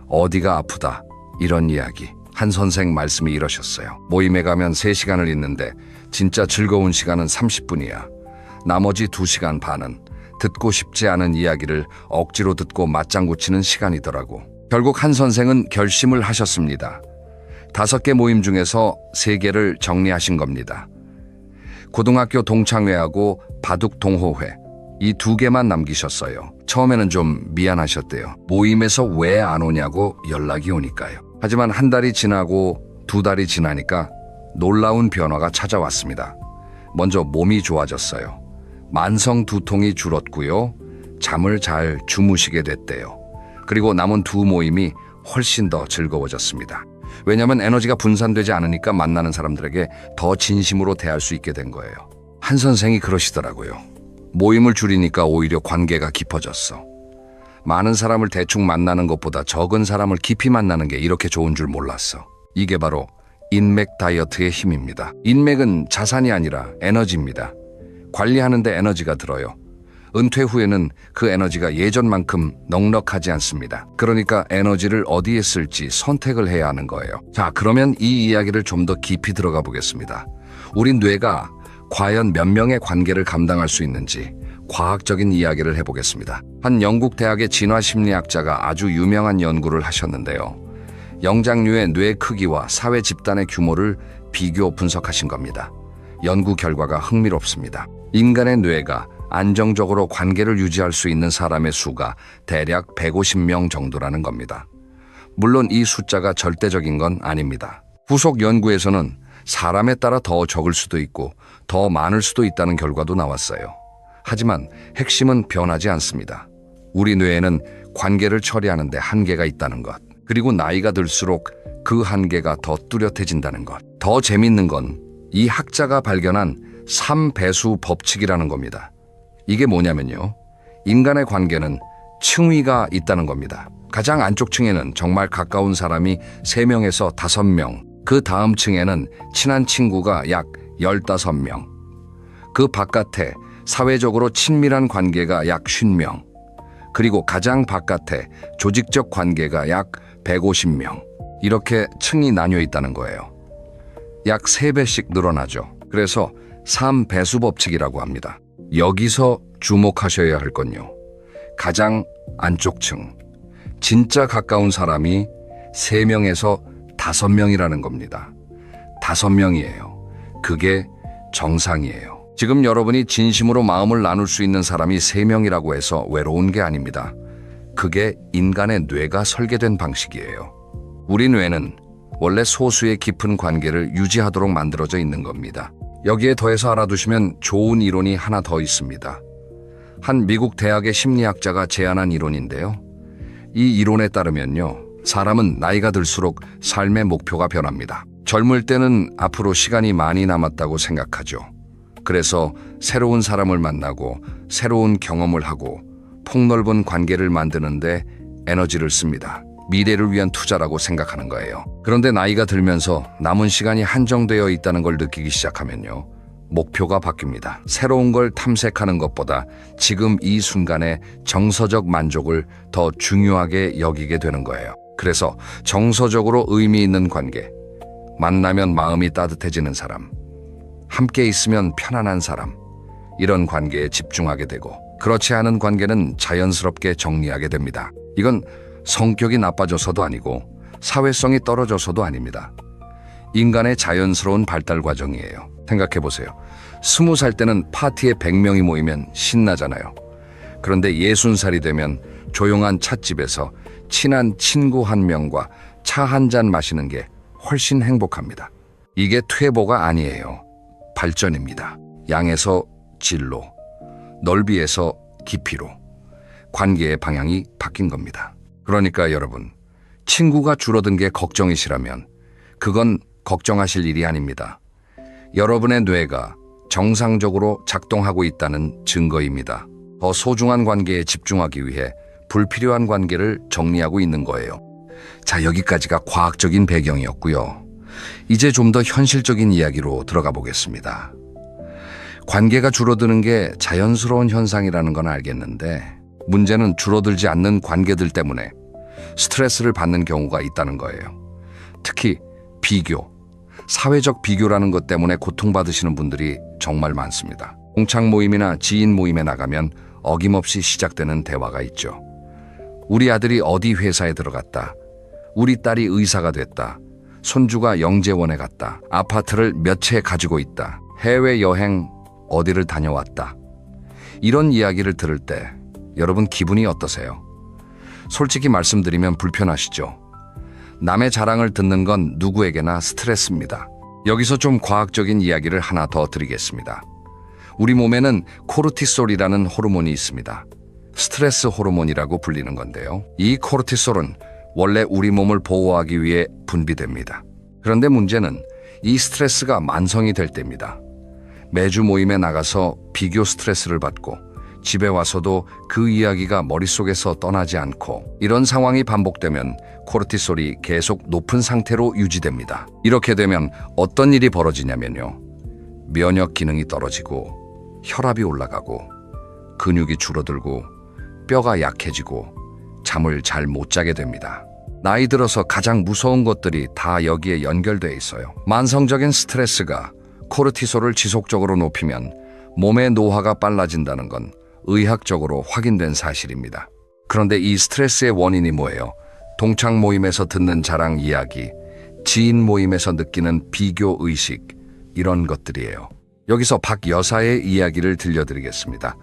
어디가 아프다, 이런 이야기. 한 선생 말씀이 이러셨어요. 모임에 가면 3시간을 있는데 진짜 즐거운 시간은 30분이야. 나머지 2시간 반은 듣고 싶지 않은 이야기를 억지로 듣고 맞장구 치는 시간이더라고. 결국 한 선생은 결심을 하셨습니다. 5개 모임 중에서 3개를 정리하신 겁니다. 고등학교 동창회하고 바둑 동호회, 이 2개만 남기셨어요. 처음에는 좀 미안하셨대요. 모임에서 왜 안 오냐고 연락이 오니까요. 하지만 한 달이 지나고 2달이 지나니까 놀라운 변화가 찾아왔습니다. 먼저 몸이 좋아졌어요. 만성 두통이 줄었고요. 잠을 잘 주무시게 됐대요. 그리고 남은 2 모임이 훨씬 더 즐거워졌습니다. 왜냐하면 에너지가 분산되지 않으니까 만나는 사람들에게 더 진심으로 대할 수 있게 된 거예요. 한 선생이 그러시더라고요. 모임을 줄이니까 오히려 관계가 깊어졌어. 많은 사람을 대충 만나는 것보다 적은 사람을 깊이 만나는 게 이렇게 좋은 줄 몰랐어. 이게 바로 인맥 다이어트의 힘입니다. 인맥은 자산이 아니라 에너지입니다. 관리하는데 에너지가 들어요. 은퇴 후에는 그 에너지가 예전만큼 넉넉하지 않습니다. 그러니까 에너지를 어디에 쓸지 선택을 해야 하는 거예요. 자, 그러면 이 이야기를 좀 더 깊이 들어가 보겠습니다. 우리 뇌가 과연 몇 명의 관계를 감당할 수 있는지 과학적인 이야기를 해보겠습니다. 한 영국 대학의 진화심리학자가 아주 유명한 연구를 하셨는데요. 영장류의 뇌 크기와 사회 집단의 규모를 비교 분석하신 겁니다. 연구 결과가 흥미롭습니다. 인간의 뇌가 안정적으로 관계를 유지할 수 있는 사람의 수가 대략 150명 정도라는 겁니다. 물론 이 숫자가 절대적인 건 아닙니다. 후속 연구에서는 사람에 따라 더 적을 수도 있고 더 많을 수도 있다는 결과도 나왔어요. 하지만 핵심은 변하지 않습니다. 우리 뇌에는 관계를 처리하는 데 한계가 있다는 것, 그리고 나이가 들수록 그 한계가 더 뚜렷해진다는 것. 더 재밌는 건 이 학자가 발견한 3배수 법칙이라는 겁니다. 이게 뭐냐면요, 인간의 관계는 층위가 있다는 겁니다. 가장 안쪽 층에는 정말 가까운 사람이 3명에서 5명, 그 다음 층에는 친한 친구가 약 15명, 그 바깥에 사회적으로 친밀한 관계가 약 50명, 그리고 가장 바깥에 조직적 관계가 약 150명. 이렇게 층이 나뉘어 있다는 거예요. 약 3배씩 늘어나죠. 그래서 3배수 법칙이라고 합니다. 여기서 주목하셔야 할 건요, 가장 안쪽 층, 진짜 가까운 사람이 3명에서 5명이라는 겁니다. 5명이에요. 그게 정상이에요. 지금 여러분이 진심으로 마음을 나눌 수 있는 사람이 3명이라고 해서 외로운 게 아닙니다. 그게 인간의 뇌가 설계된 방식이에요. 우리 뇌는 원래 소수의 깊은 관계를 유지하도록 만들어져 있는 겁니다. 여기에 더해서 알아두시면 좋은 이론이 하나 더 있습니다. 한 미국 대학의 심리학자가 제안한 이론인데요. 이 이론에 따르면요, 사람은 나이가 들수록 삶의 목표가 변합니다. 젊을 때는 앞으로 시간이 많이 남았다고 생각하죠. 그래서 새로운 사람을 만나고 새로운 경험을 하고 폭넓은 관계를 만드는데 에너지를 씁니다. 미래를 위한 투자라고 생각하는 거예요. 그런데 나이가 들면서 남은 시간이 한정되어 있다는 걸 느끼기 시작하면요, 목표가 바뀝니다. 새로운 걸 탐색하는 것보다 지금 이 순간의 정서적 만족을 더 중요하게 여기게 되는 거예요. 그래서 정서적으로 의미 있는 관계, 만나면 마음이 따뜻해지는 사람, 함께 있으면 편안한 사람, 이런 관계에 집중하게 되고, 그렇지 않은 관계는 자연스럽게 정리하게 됩니다. 이건 성격이 나빠져서도 아니고 사회성이 떨어져서도 아닙니다. 인간의 자연스러운 발달 과정이에요. 생각해보세요. 20살 때는 파티에 100명이 모이면 신나잖아요. 그런데 60살이 되면 조용한 찻집에서 친한 친구 1명과 차 한 잔 마시는 게 훨씬 행복합니다. 이게 퇴보가 아니에요. 발전입니다. 양에서 질로, 넓이에서 깊이로 관계의 방향이 바뀐 겁니다. 그러니까 여러분, 친구가 줄어든 게 걱정이시라면 그건 걱정하실 일이 아닙니다. 여러분의 뇌가 정상적으로 작동하고 있다는 증거입니다. 더 소중한 관계에 집중하기 위해 불필요한 관계를 정리하고 있는 거예요. 자, 여기까지가 과학적인 배경이었고요. 이제 좀 더 현실적인 이야기로 들어가 보겠습니다. 관계가 줄어드는 게 자연스러운 현상이라는 건 알겠는데, 문제는 줄어들지 않는 관계들 때문에 스트레스를 받는 경우가 있다는 거예요. 특히 비교, 사회적 비교라는 것 때문에 고통받으시는 분들이 정말 많습니다. 공창 모임이나 지인 모임에 나가면 어김없이 시작되는 대화가 있죠. 우리 아들이 어디 회사에 들어갔다. 우리 딸이 의사가 됐다. 손주가 영재원에 갔다. 아파트를 몇 채 가지고 있다. 해외여행 어디를 다녀왔다. 이런 이야기를 들을 때 여러분 기분이 어떠세요? 솔직히 말씀드리면 불편하시죠? 남의 자랑을 듣는 건 누구에게나 스트레스입니다. 여기서 좀 과학적인 이야기를 하나 더 드리겠습니다. 우리 몸에는 코르티솔이라는 호르몬이 있습니다. 스트레스 호르몬이라고 불리는 건데요. 이 코르티솔은 원래 우리 몸을 보호하기 위해 분비됩니다. 그런데 문제는 이 스트레스가 만성이 될 때입니다. 매주 모임에 나가서 비교 스트레스를 받고 집에 와서도 그 이야기가 머릿속에서 떠나지 않고, 이런 상황이 반복되면 코르티솔이 계속 높은 상태로 유지됩니다. 이렇게 되면 어떤 일이 벌어지냐면요, 면역 기능이 떨어지고 혈압이 올라가고 근육이 줄어들고 뼈가 약해지고 잠을 잘 못 자게 됩니다. 나이 들어서 가장 무서운 것들이 다 여기에 연결돼 있어요. 만성적인 스트레스가 코르티솔을 지속적으로 높이면 몸의 노화가 빨라진다는 건 의학적으로 확인된 사실입니다. 그런데 이 스트레스의 원인이 뭐예요? 동창 모임에서 듣는 자랑 이야기, 지인 모임에서 느끼는 비교 의식, 이런 것들이에요. 여기서 박 여사의 이야기를 들려드리겠습니다.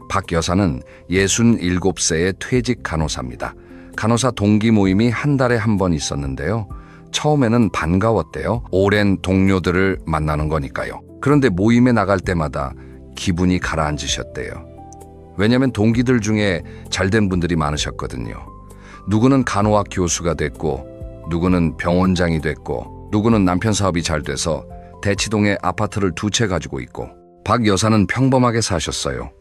박 여사는 67세의 퇴직 간호사입니다. 간호사 동기 모임이 한 달에 한 번 있었는데요. 처음에는 반가웠대요. 오랜 동료들을 만나는 거니까요. 그런데 모임에 나갈 때마다 기분이 가라앉으셨대요. 왜냐면 동기들 중에 잘된 분들이 많으셨거든요. 누구는 간호학 교수가 됐고, 누구는 병원장이 됐고, 누구는 남편 사업이 잘 돼서 대치동에 아파트를 2채 가지고 있고, 박 여사는 평범하게 사셨어요.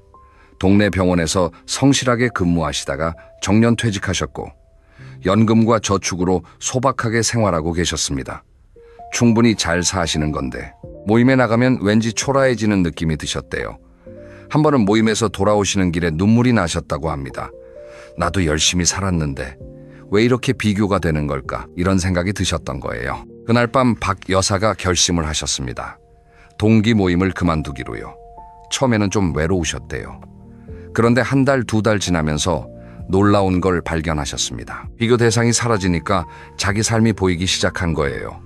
동네 병원에서 성실하게 근무하시다가 정년 퇴직하셨고 연금과 저축으로 소박하게 생활하고 계셨습니다. 충분히 잘 사시는 건데 모임에 나가면 왠지 초라해지는 느낌이 드셨대요. 한 번은 모임에서 돌아오시는 길에 눈물이 나셨다고 합니다. 나도 열심히 살았는데 왜 이렇게 비교가 되는 걸까? 이런 생각이 드셨던 거예요. 그날 밤 박 여사가 결심을 하셨습니다. 동기 모임을 그만두기로요. 처음에는 좀 외로우셨대요. 그런데 한 달, 2달 지나면서 놀라운 걸 발견하셨습니다. 비교 대상이 사라지니까 자기 삶이 보이기 시작한 거예요.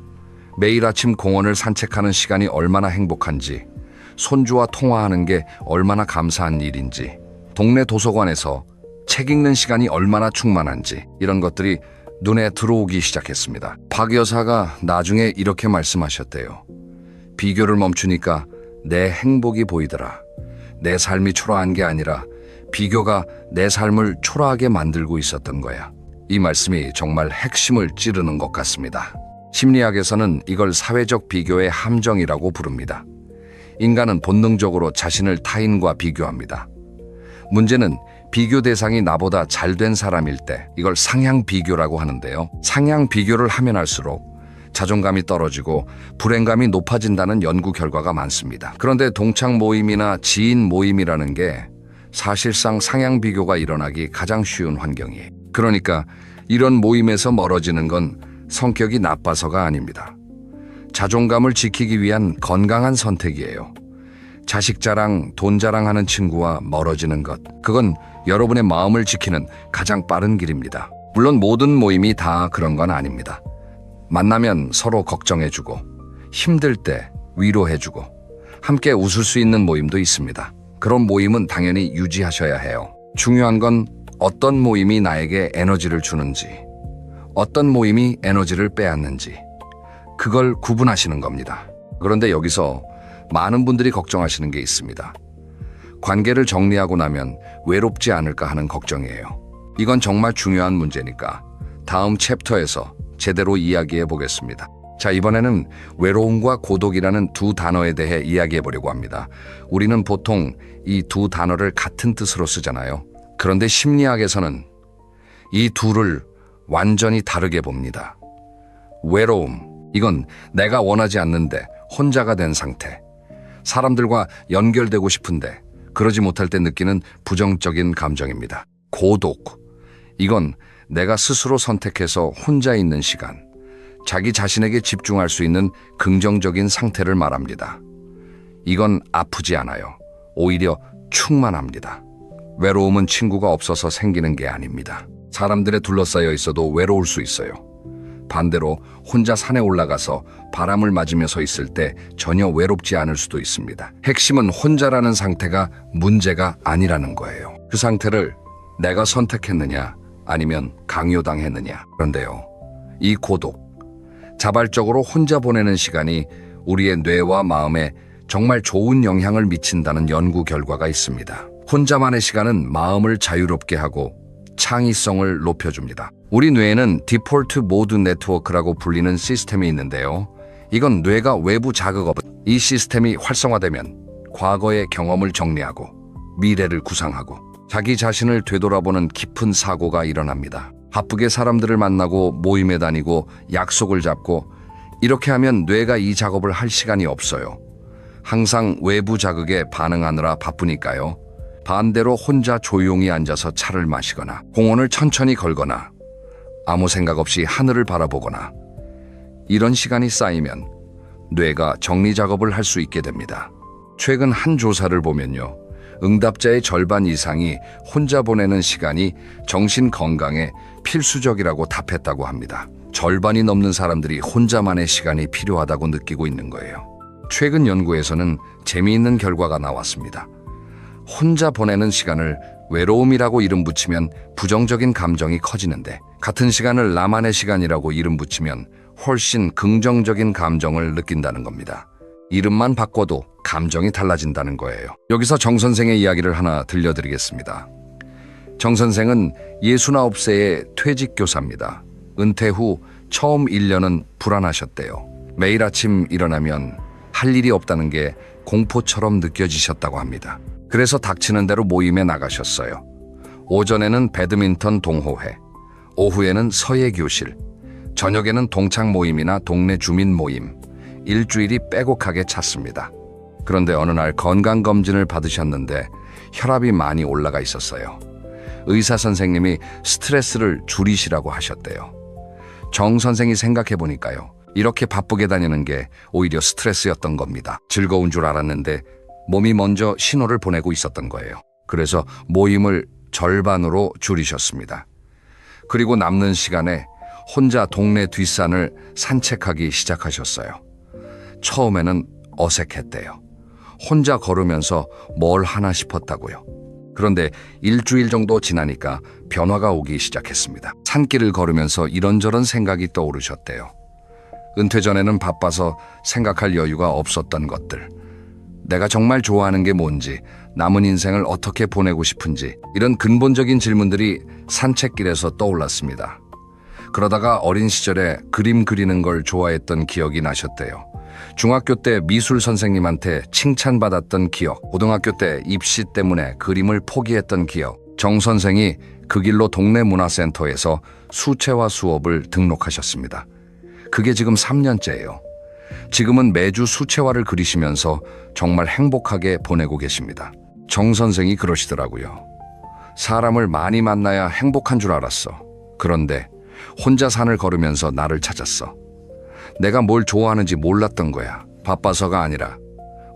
매일 아침 공원을 산책하는 시간이 얼마나 행복한지, 손주와 통화하는 게 얼마나 감사한 일인지, 동네 도서관에서 책 읽는 시간이 얼마나 충만한지, 이런 것들이 눈에 들어오기 시작했습니다. 박 여사가 나중에 이렇게 말씀하셨대요. 비교를 멈추니까 내 행복이 보이더라. 내 삶이 초라한 게 아니라 비교가 내 삶을 초라하게 만들고 있었던 거야. 이 말씀이 정말 핵심을 찌르는 것 같습니다. 심리학에서는 이걸 사회적 비교의 함정이라고 부릅니다. 인간은 본능적으로 자신을 타인과 비교합니다. 문제는 비교 대상이 나보다 잘된 사람일 때 이걸 상향 비교라고 하는데요. 상향 비교를 하면 할수록 자존감이 떨어지고 불행감이 높아진다는 연구 결과가 많습니다. 그런데 동창 모임이나 지인 모임이라는 게 사실상 상향 비교가 일어나기 가장 쉬운 환경이에요. 그러니까 이런 모임에서 멀어지는 건 성격이 나빠서가 아닙니다. 자존감을 지키기 위한 건강한 선택이에요. 자식 자랑, 돈 자랑하는 친구와 멀어지는 것, 그건 여러분의 마음을 지키는 가장 빠른 길입니다. 물론 모든 모임이 다 그런 건 아닙니다. 만나면 서로 걱정해주고 힘들 때 위로해주고 함께 웃을 수 있는 모임도 있습니다. 그런 모임은 당연히 유지하셔야 해요. 중요한 건 어떤 모임이 나에게 에너지를 주는지, 어떤 모임이 에너지를 빼앗는지, 그걸 구분하시는 겁니다. 그런데 여기서 많은 분들이 걱정하시는 게 있습니다. 관계를 정리하고 나면 외롭지 않을까 하는 걱정이에요. 이건 정말 중요한 문제니까 다음 챕터에서 제대로 이야기해 보겠습니다. 자, 이번에는 외로움과 고독이라는 두 단어에 대해 이야기해 보려고 합니다. 우리는 보통 이 두 단어를 같은 뜻으로 쓰잖아요. 그런데 심리학에서는 이 둘을 완전히 다르게 봅니다. 외로움, 이건 내가 원하지 않는데 혼자가 된 상태. 사람들과 연결되고 싶은데 그러지 못할 때 느끼는 부정적인 감정입니다. 고독, 이건 내가 스스로 선택해서 혼자 있는 시간, 자기 자신에게 집중할 수 있는 긍정적인 상태를 말합니다. 이건 아프지 않아요. 오히려 충만합니다. 외로움은 친구가 없어서 생기는 게 아닙니다. 사람들에 둘러싸여 있어도 외로울 수 있어요. 반대로 혼자 산에 올라가서 바람을 맞으며 서 있을 때 전혀 외롭지 않을 수도 있습니다. 핵심은 혼자라는 상태가 문제가 아니라는 거예요. 그 상태를 내가 선택했느냐 아니면 강요당했느냐. 그런데요, 이 고독, 자발적으로 혼자 보내는 시간이 우리의 뇌와 마음에 정말 좋은 영향을 미친다는 연구 결과가 있습니다. 혼자만의 시간은 마음을 자유롭게 하고 창의성을 높여줍니다. 우리 뇌에는 디폴트 모드 네트워크라고 불리는 시스템이 있는데요. 이건 뇌가 외부 자극 없이 이 시스템이 활성화되면 과거의 경험을 정리하고 미래를 구상하고 자기 자신을 되돌아보는 깊은 사고가 일어납니다. 바쁘게 사람들을 만나고 모임에 다니고 약속을 잡고 이렇게 하면 뇌가 이 작업을 할 시간이 없어요. 항상 외부 자극에 반응하느라 바쁘니까요. 반대로 혼자 조용히 앉아서 차를 마시거나 공원을 천천히 걸거나 아무 생각 없이 하늘을 바라보거나 이런 시간이 쌓이면 뇌가 정리 작업을 할 수 있게 됩니다. 최근 한 조사를 보면요. 응답자의 절반 이상이 혼자 보내는 시간이 정신 건강에 필수적이라고 답했다고 합니다. 절반이 넘는 사람들이 혼자만의 시간이 필요하다고 느끼고 있는 거예요. 최근 연구에서는 재미있는 결과가 나왔습니다. 혼자 보내는 시간을 외로움이라고 이름 붙이면 부정적인 감정이 커지는데 같은 시간을 나만의 시간이라고 이름 붙이면 훨씬 긍정적인 감정을 느낀다는 겁니다. 이름만 바꿔도 감정이 달라진다는 거예요. 여기서 정 선생의 이야기를 하나 들려드리겠습니다. 정 선생은 69세의 퇴직교사입니다. 은퇴 후 처음 1년은 불안하셨대요. 매일 아침 일어나면 할 일이 없다는 게 공포처럼 느껴지셨다고 합니다. 그래서 닥치는 대로 모임에 나가셨어요. 오전에는 배드민턴 동호회, 오후에는 서예 교실, 저녁에는 동창 모임이나 동네 주민 모임, 일주일이 빼곡하게 찼습니다. 그런데 어느 날 건강검진을 받으셨는데 혈압이 많이 올라가 있었어요. 의사 선생님이 스트레스를 줄이시라고 하셨대요. 정 선생이 생각해 보니까요. 이렇게 바쁘게 다니는 게 오히려 스트레스였던 겁니다. 즐거운 줄 알았는데 몸이 먼저 신호를 보내고 있었던 거예요. 그래서 모임을 절반으로 줄이셨습니다. 그리고 남는 시간에 혼자 동네 뒷산을 산책하기 시작하셨어요. 처음에는 어색했대요. 혼자 걸으면서 뭘 하나 싶었다고요. 그런데 일주일 정도 지나니까 변화가 오기 시작했습니다. 산길을 걸으면서 이런저런 생각이 떠오르셨대요. 은퇴 전에는 바빠서 생각할 여유가 없었던 것들, 내가 정말 좋아하는 게 뭔지, 남은 인생을 어떻게 보내고 싶은지, 이런 근본적인 질문들이 산책길에서 떠올랐습니다. 그러다가 어린 시절에 그림 그리는 걸 좋아했던 기억이 나셨대요. 중학교 때 미술 선생님한테 칭찬받았던 기억, 고등학교 때 입시 때문에 그림을 포기했던 기억. 정 선생이 그 길로 동네 문화센터에서 수채화 수업을 등록하셨습니다. 그게 지금 3년째예요. 지금은 매주 수채화를 그리시면서 정말 행복하게 보내고 계십니다. 정 선생이 그러시더라고요. 사람을 많이 만나야 행복한 줄 알았어. 그런데 혼자 산을 걸으면서 나를 찾았어. 내가 뭘 좋아하는지 몰랐던 거야. 바빠서가 아니라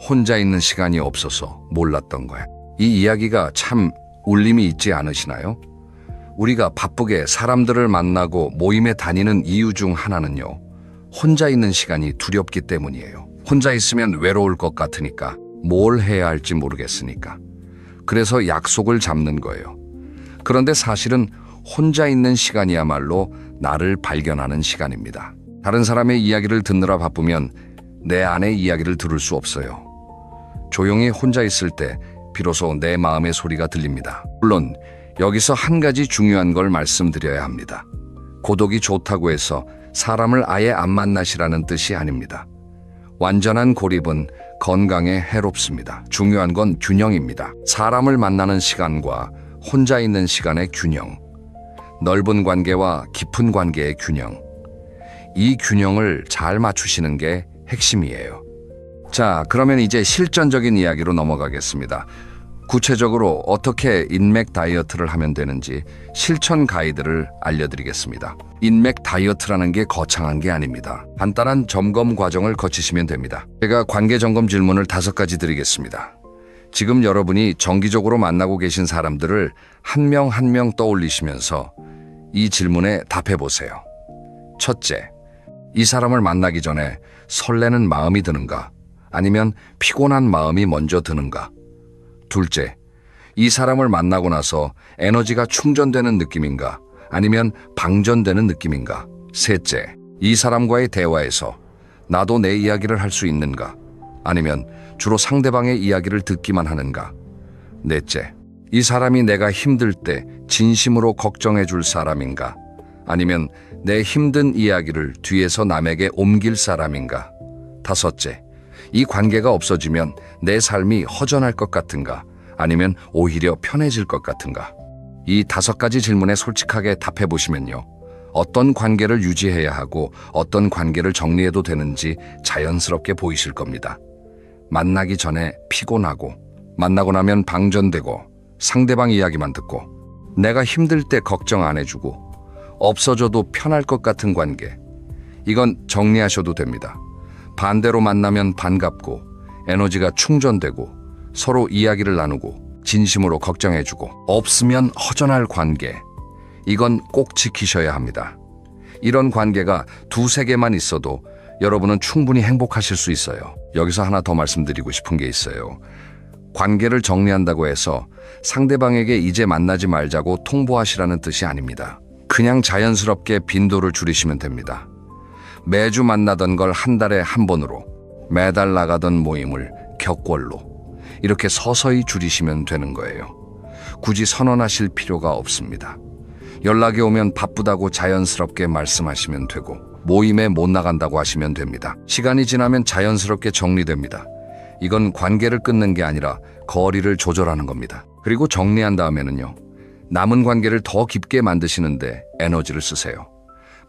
혼자 있는 시간이 없어서 몰랐던 거야. 이 이야기가 참 울림이 있지 않으시나요? 우리가 바쁘게 사람들을 만나고 모임에 다니는 이유 중 하나는요. 혼자 있는 시간이 두렵기 때문이에요. 혼자 있으면 외로울 것 같으니까, 뭘 해야 할지 모르겠으니까. 그래서 약속을 잡는 거예요. 그런데 사실은 혼자 있는 시간이야말로 나를 발견하는 시간입니다. 다른 사람의 이야기를 듣느라 바쁘면 내 안의 이야기를 들을 수 없어요. 조용히 혼자 있을 때 비로소 내 마음의 소리가 들립니다. 물론 여기서 한 가지 중요한 걸 말씀드려야 합니다. 고독이 좋다고 해서 사람을 아예 안 만나시라는 뜻이 아닙니다. 완전한 고립은 건강에 해롭습니다. 중요한 건 균형입니다. 사람을 만나는 시간과 혼자 있는 시간의 균형, 넓은 관계와 깊은 관계의 균형, 이 균형을 잘 맞추시는 게 핵심이에요. 자, 그러면 이제 실전적인 이야기로 넘어가겠습니다. 구체적으로 어떻게 인맥 다이어트를 하면 되는지 실천 가이드를 알려드리겠습니다. 인맥 다이어트라는 게 거창한 게 아닙니다. 간단한 점검 과정을 거치시면 됩니다. 제가 관계 점검 질문을 5가지 드리겠습니다. 지금 여러분이 정기적으로 만나고 계신 사람들을 한 명 한 명 떠올리시면서 이 질문에 답해 보세요. 첫째, 이 사람을 만나기 전에 설레는 마음이 드는가? 아니면 피곤한 마음이 먼저 드는가? 둘째, 이 사람을 만나고 나서 에너지가 충전되는 느낌인가? 아니면 방전되는 느낌인가? 셋째, 이 사람과의 대화에서 나도 내 이야기를 할 수 있는가? 아니면 주로 상대방의 이야기를 듣기만 하는가? 넷째, 이 사람이 내가 힘들 때 진심으로 걱정해 줄 사람인가? 아니면 내 힘든 이야기를 뒤에서 남에게 옮길 사람인가? 다섯째, 이 관계가 없어지면 내 삶이 허전할 것 같은가? 아니면 오히려 편해질 것 같은가? 이 5가지 질문에 솔직하게 답해 보시면요. 어떤 관계를 유지해야 하고 어떤 관계를 정리해도 되는지 자연스럽게 보이실 겁니다. 만나기 전에 피곤하고, 만나고 나면 방전되고, 상대방 이야기만 듣고 내가 힘들 때 걱정 안 해주고 없어져도 편할 것 같은 관계. 이건 정리하셔도 됩니다. 반대로 만나면 반갑고 에너지가 충전되고 서로 이야기를 나누고 진심으로 걱정해주고 없으면 허전할 관계. 이건 꼭 지키셔야 합니다. 이런 관계가 두세 개만 있어도 여러분은 충분히 행복하실 수 있어요. 여기서 하나 더 말씀드리고 싶은 게 있어요. 관계를 정리한다고 해서 상대방에게 이제 만나지 말자고 통보하시라는 뜻이 아닙니다. 그냥 자연스럽게 빈도를 줄이시면 됩니다. 매주 만나던 걸 한 달에 한 번으로, 매달 나가던 모임을 격월로 이렇게 서서히 줄이시면 되는 거예요. 굳이 선언하실 필요가 없습니다. 연락이 오면 바쁘다고 자연스럽게 말씀하시면 되고 모임에 못 나간다고 하시면 됩니다. 시간이 지나면 자연스럽게 정리됩니다. 이건 관계를 끊는 게 아니라 거리를 조절하는 겁니다. 그리고 정리한 다음에는요, 남은 관계를 더 깊게 만드시는데 에너지를 쓰세요.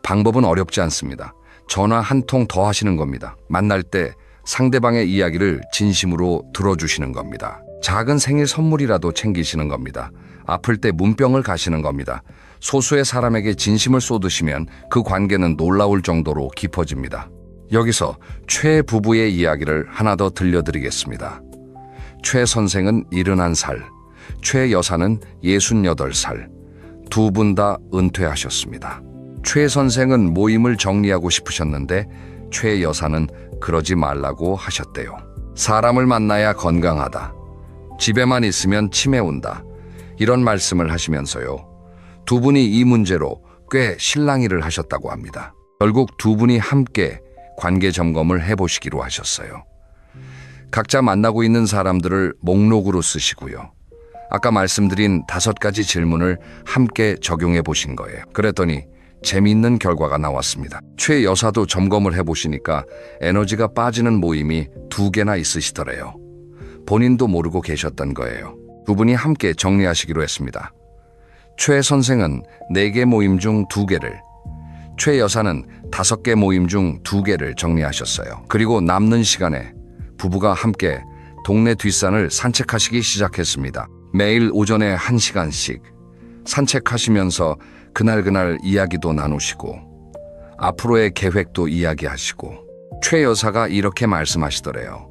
방법은 어렵지 않습니다. 전화 한 통 더 하시는 겁니다. 만날 때 상대방의 이야기를 진심으로 들어주시는 겁니다. 작은 생일 선물이라도 챙기시는 겁니다. 아플 때 문병을 가시는 겁니다. 소수의 사람에게 진심을 쏟으시면 그 관계는 놀라울 정도로 깊어집니다. 여기서 최 부부의 이야기를 하나 더 들려드리겠습니다. 최 선생은 71살, 최 여사는 68살, 두 분 다 은퇴하셨습니다. 최 선생은 모임을 정리하고 싶으셨는데 최 여사는 그러지 말라고 하셨대요. 사람을 만나야 건강하다. 집에만 있으면 치매 온다. 이런 말씀을 하시면서요, 두 분이 이 문제로 꽤 실랑이를 하셨다고 합니다. 결국 두 분이 함께 관계 점검을 해보시기로 하셨어요. 각자 만나고 있는 사람들을 목록으로 쓰시고요. 아까 말씀드린 5가지 질문을 함께 적용해 보신 거예요. 그랬더니 재미있는 결과가 나왔습니다. 최 여사도 점검을 해보시니까 에너지가 빠지는 모임이 2개나 있으시더래요. 본인도 모르고 계셨던 거예요. 두 분이 함께 정리하시기로 했습니다. 최 선생은 4개 모임 중 2개를, 최 여사는 5개 모임 중 2개를 정리하셨어요. 그리고 남는 시간에 부부가 함께 동네 뒷산을 산책하시기 시작했습니다. 매일 오전에 1시간씩 산책하시면서 그날 이야기도 나누시고 앞으로의 계획도 이야기하시고, 최 여사가 이렇게 말씀하시더래요.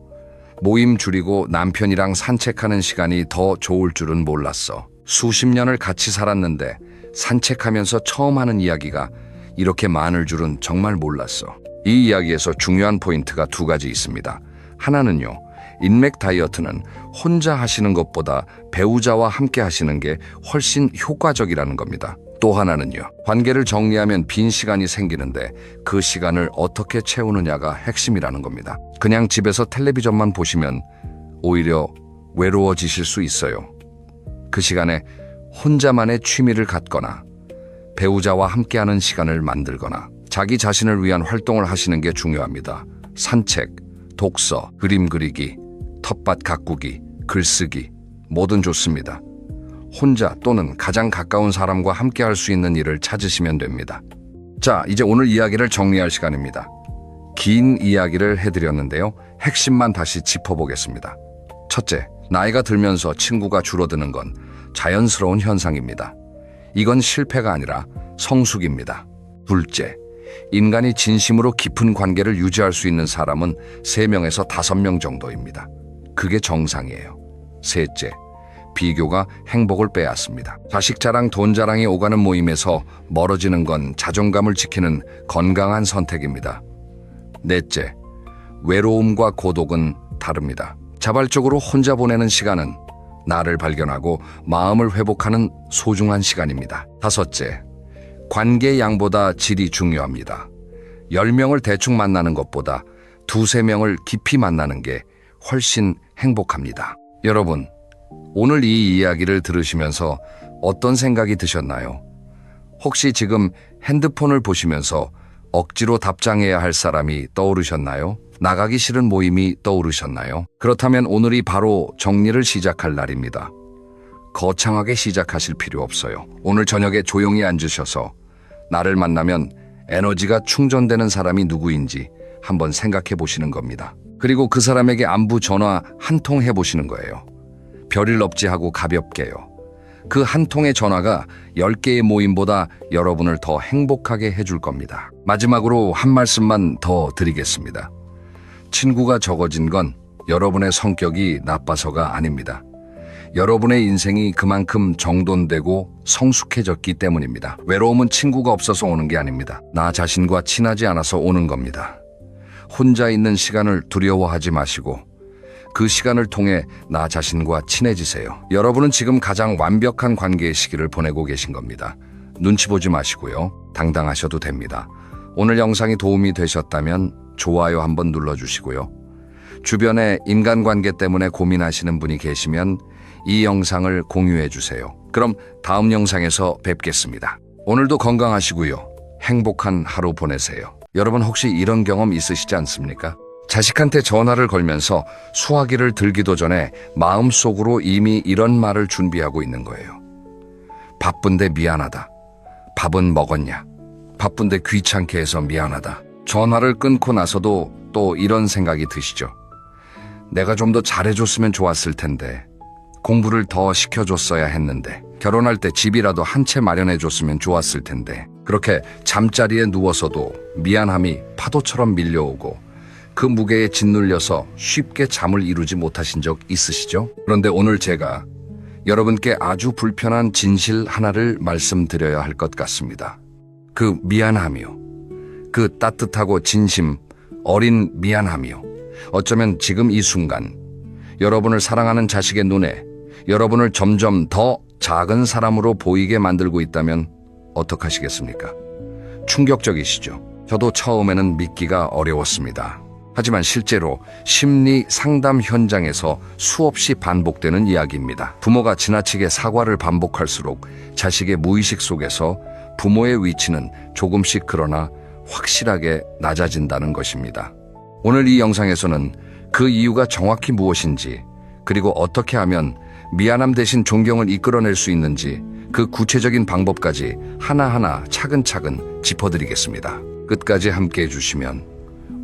모임 줄이고 남편이랑 산책하는 시간이 더 좋을 줄은 몰랐어. 수십 년을 같이 살았는데 산책하면서 처음 하는 이야기가 이렇게 많을 줄은 정말 몰랐어. 이 이야기에서 중요한 포인트가 2가지 있습니다. 하나는요, 인맥 다이어트는 혼자 하시는 것보다 배우자와 함께 하시는 게 훨씬 효과적이라는 겁니다. 또 하나는요, 관계를 정리하면 빈 시간이 생기는데 그 시간을 어떻게 채우느냐가 핵심이라는 겁니다. 그냥 집에서 텔레비전만 보시면 오히려 외로워지실 수 있어요. 그 시간에 혼자만의 취미를 갖거나 배우자와 함께하는 시간을 만들거나 자기 자신을 위한 활동을 하시는 게 중요합니다. 산책, 독서, 그림 그리기, 텃밭 가꾸기, 글쓰기, 뭐든 좋습니다. 혼자 또는 가장 가까운 사람과 함께 할 수 있는 일을 찾으시면 됩니다. 자, 이제 오늘 이야기를 정리할 시간입니다. 긴 이야기를 해드렸는데요. 핵심만 다시 짚어보겠습니다. 첫째, 나이가 들면서 친구가 줄어드는 건 자연스러운 현상입니다. 이건 실패가 아니라 성숙입니다. 둘째, 인간이 진심으로 깊은 관계를 유지할 수 있는 사람은 3명에서 5명 정도입니다. 그게 정상이에요. 셋째, 비교가 행복을 빼앗습니다. 자식 자랑, 돈 자랑이 오가는 모임에서 멀어지는 건 자존감을 지키는 건강한 선택입니다. 넷째, 외로움과 고독은 다릅니다. 자발적으로 혼자 보내는 시간은 나를 발견하고 마음을 회복하는 소중한 시간입니다. 다섯째, 관계 양보다 질이 중요합니다. 10명을 대충 만나는 것보다 2~3명을 깊이 만나는 게 훨씬 행복합니다. 여러분, 오늘 이 이야기를 들으시면서 어떤 생각이 드셨나요? 혹시 지금 핸드폰을 보시면서 억지로 답장해야 할 사람이 떠오르셨나요? 나가기 싫은 모임이 떠오르셨나요? 그렇다면 오늘이 바로 정리를 시작할 날입니다. 거창하게 시작하실 필요 없어요. 오늘 저녁에 조용히 앉으셔서 나를 만나면 에너지가 충전되는 사람이 누구인지 한번 생각해 보시는 겁니다. 그리고 그 사람에게 안부 전화 한 통 해보시는 거예요. 별일 없지 하고 가볍게요. 그 한 통의 전화가 10개의 모임보다 여러분을 더 행복하게 해줄 겁니다. 마지막으로 한 말씀만 더 드리겠습니다. 친구가 적어진 건 여러분의 성격이 나빠서가 아닙니다. 여러분의 인생이 그만큼 정돈되고 성숙해졌기 때문입니다. 외로움은 친구가 없어서 오는 게 아닙니다. 나 자신과 친하지 않아서 오는 겁니다. 혼자 있는 시간을 두려워하지 마시고 그 시간을 통해 나 자신과 친해지세요. 여러분은 지금 가장 완벽한 관계의 시기를 보내고 계신 겁니다. 눈치 보지 마시고요. 당당하셔도 됩니다. 오늘 영상이 도움이 되셨다면 좋아요 한번 눌러주시고요. 주변에 인간관계 때문에 고민하시는 분이 계시면 이 영상을 공유해 주세요. 그럼 다음 영상에서 뵙겠습니다. 오늘도 건강하시고요. 행복한 하루 보내세요. 여러분 혹시 이런 경험 있으시지 않습니까? 자식한테 전화를 걸면서 수화기를 들기도 전에 마음속으로 이미 이런 말을 준비하고 있는 거예요. 바쁜데 미안하다. 밥은 먹었냐? 바쁜데 귀찮게 해서 미안하다. 전화를 끊고 나서도 또 이런 생각이 드시죠? 내가 좀 더 잘해줬으면 좋았을 텐데, 공부를 더 시켜줬어야 했는데, 결혼할 때 집이라도 한 채 마련해줬으면 좋았을 텐데, 그렇게 잠자리에 누워서도 미안함이 파도처럼 밀려오고 그 무게에 짓눌려서 쉽게 잠을 이루지 못하신 적 있으시죠? 그런데 오늘 제가 여러분께 아주 불편한 진실 하나를 말씀드려야 할 것 같습니다. 그 미안함이요. 그 따뜻하고 진심 어린 미안함이요. 어쩌면 지금 이 순간 여러분을 사랑하는 자식의 눈에 여러분을 점점 더 작은 사람으로 보이게 만들고 있다면 어떡하시겠습니까? 충격적이시죠? 저도 처음에는 믿기가 어려웠습니다. 하지만 실제로 심리 상담 현장에서 수없이 반복되는 이야기입니다. 부모가 지나치게 사과를 반복할수록 자식의 무의식 속에서 부모의 위치는 조금씩 그러나 확실하게 낮아진다는 것입니다. 오늘 이 영상에서는 그 이유가 정확히 무엇인지, 그리고 어떻게 하면 미안함 대신 존경을 이끌어낼 수 있는지 그 구체적인 방법까지 하나하나 차근차근 짚어드리겠습니다. 끝까지 함께 해주시면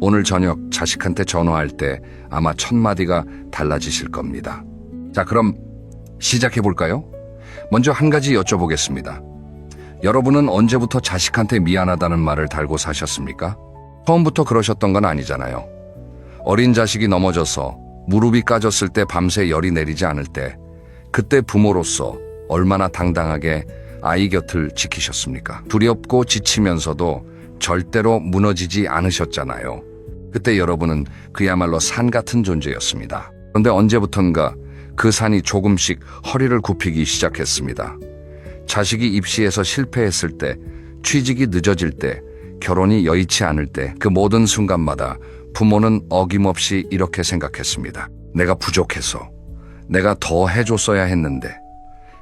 오늘 저녁 자식한테 전화할 때 아마 1000마디가 달라지실 겁니다. 자, 그럼 시작해볼까요? 먼저 한 가지 여쭤보겠습니다. 여러분은 언제부터 자식한테 미안하다는 말을 달고 사셨습니까? 처음부터 그러셨던 건 아니잖아요. 어린 자식이 넘어져서 무릎이 까졌을 때 밤새 열이 내리지 않을 때, 그때 부모로서 얼마나 당당하게 아이 곁을 지키셨습니까? 두렵고 지치면서도 절대로 무너지지 않으셨잖아요. 그때 여러분은 그야말로 산 같은 존재였습니다. 그런데 언제부턴가 그 산이 조금씩 허리를 굽히기 시작했습니다. 자식이 입시에서 실패했을 때, 취직이 늦어질 때, 결혼이 여의치 않을 때, 그 모든 순간마다 부모는 어김없이 이렇게 생각했습니다. 내가 부족해서, 내가 더 해줬어야 했는데.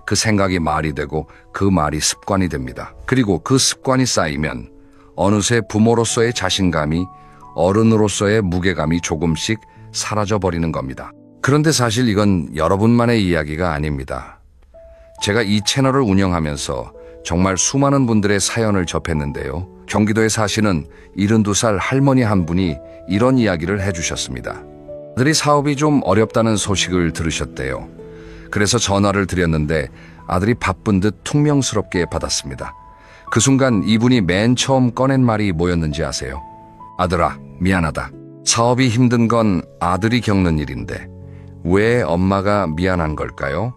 그 생각이 말이 되고 그 말이 습관이 됩니다. 그리고 그 습관이 쌓이면 어느새 부모로서의 자신감이, 어른으로서의 무게감이 조금씩 사라져버리는 겁니다. 그런데 사실 이건 여러분만의 이야기가 아닙니다. 제가 이 채널을 운영하면서 정말 수많은 분들의 사연을 접했는데요. 경기도에 사시는 72살 할머니 한 분이 이런 이야기를 해주셨습니다. 아들이 사업이 좀 어렵다는 소식을 들으셨대요. 그래서 전화를 드렸는데 아들이 바쁜 듯 퉁명스럽게 받았습니다. 그 순간 이분이 맨 처음 꺼낸 말이 뭐였는지 아세요? 아들아, 미안하다. 사업이 힘든 건 아들이 겪는 일인데 왜 엄마가 미안한 걸까요?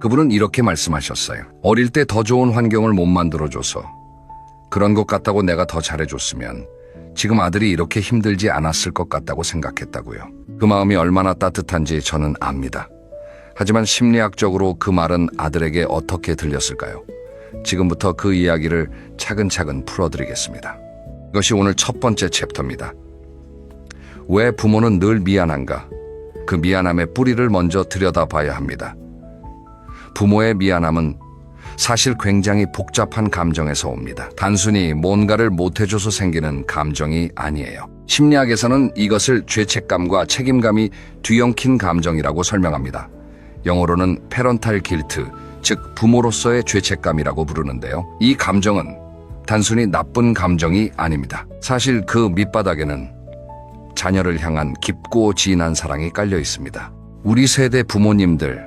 그분은 이렇게 말씀하셨어요. 어릴 때 더 좋은 환경을 못 만들어줘서 그런 것 같다고 내가 더 잘해줬으면 지금 아들이 이렇게 힘들지 않았을 것 같다고 생각했다고요. 그 마음이 얼마나 따뜻한지 저는 압니다. 하지만 심리학적으로 그 말은 아들에게 어떻게 들렸을까요? 지금부터 그 이야기를 차근차근 풀어드리겠습니다. 이것이 오늘 첫 번째 챕터입니다. 왜 부모는 늘 미안한가? 그 미안함의 뿌리를 먼저 들여다봐야 합니다. 부모의 미안함은 사실 굉장히 복잡한 감정에서 옵니다. 단순히 뭔가를 못해줘서 생기는 감정이 아니에요. 심리학에서는 이것을 죄책감과 책임감이 뒤엉킨 감정이라고 설명합니다. 영어로는 페런탈 길트, 즉 부모로서의 죄책감이라고 부르는데요. 이 감정은 단순히 나쁜 감정이 아닙니다. 사실 그 밑바닥에는 자녀를 향한 깊고 진한 사랑이 깔려 있습니다. 우리 세대 부모님들,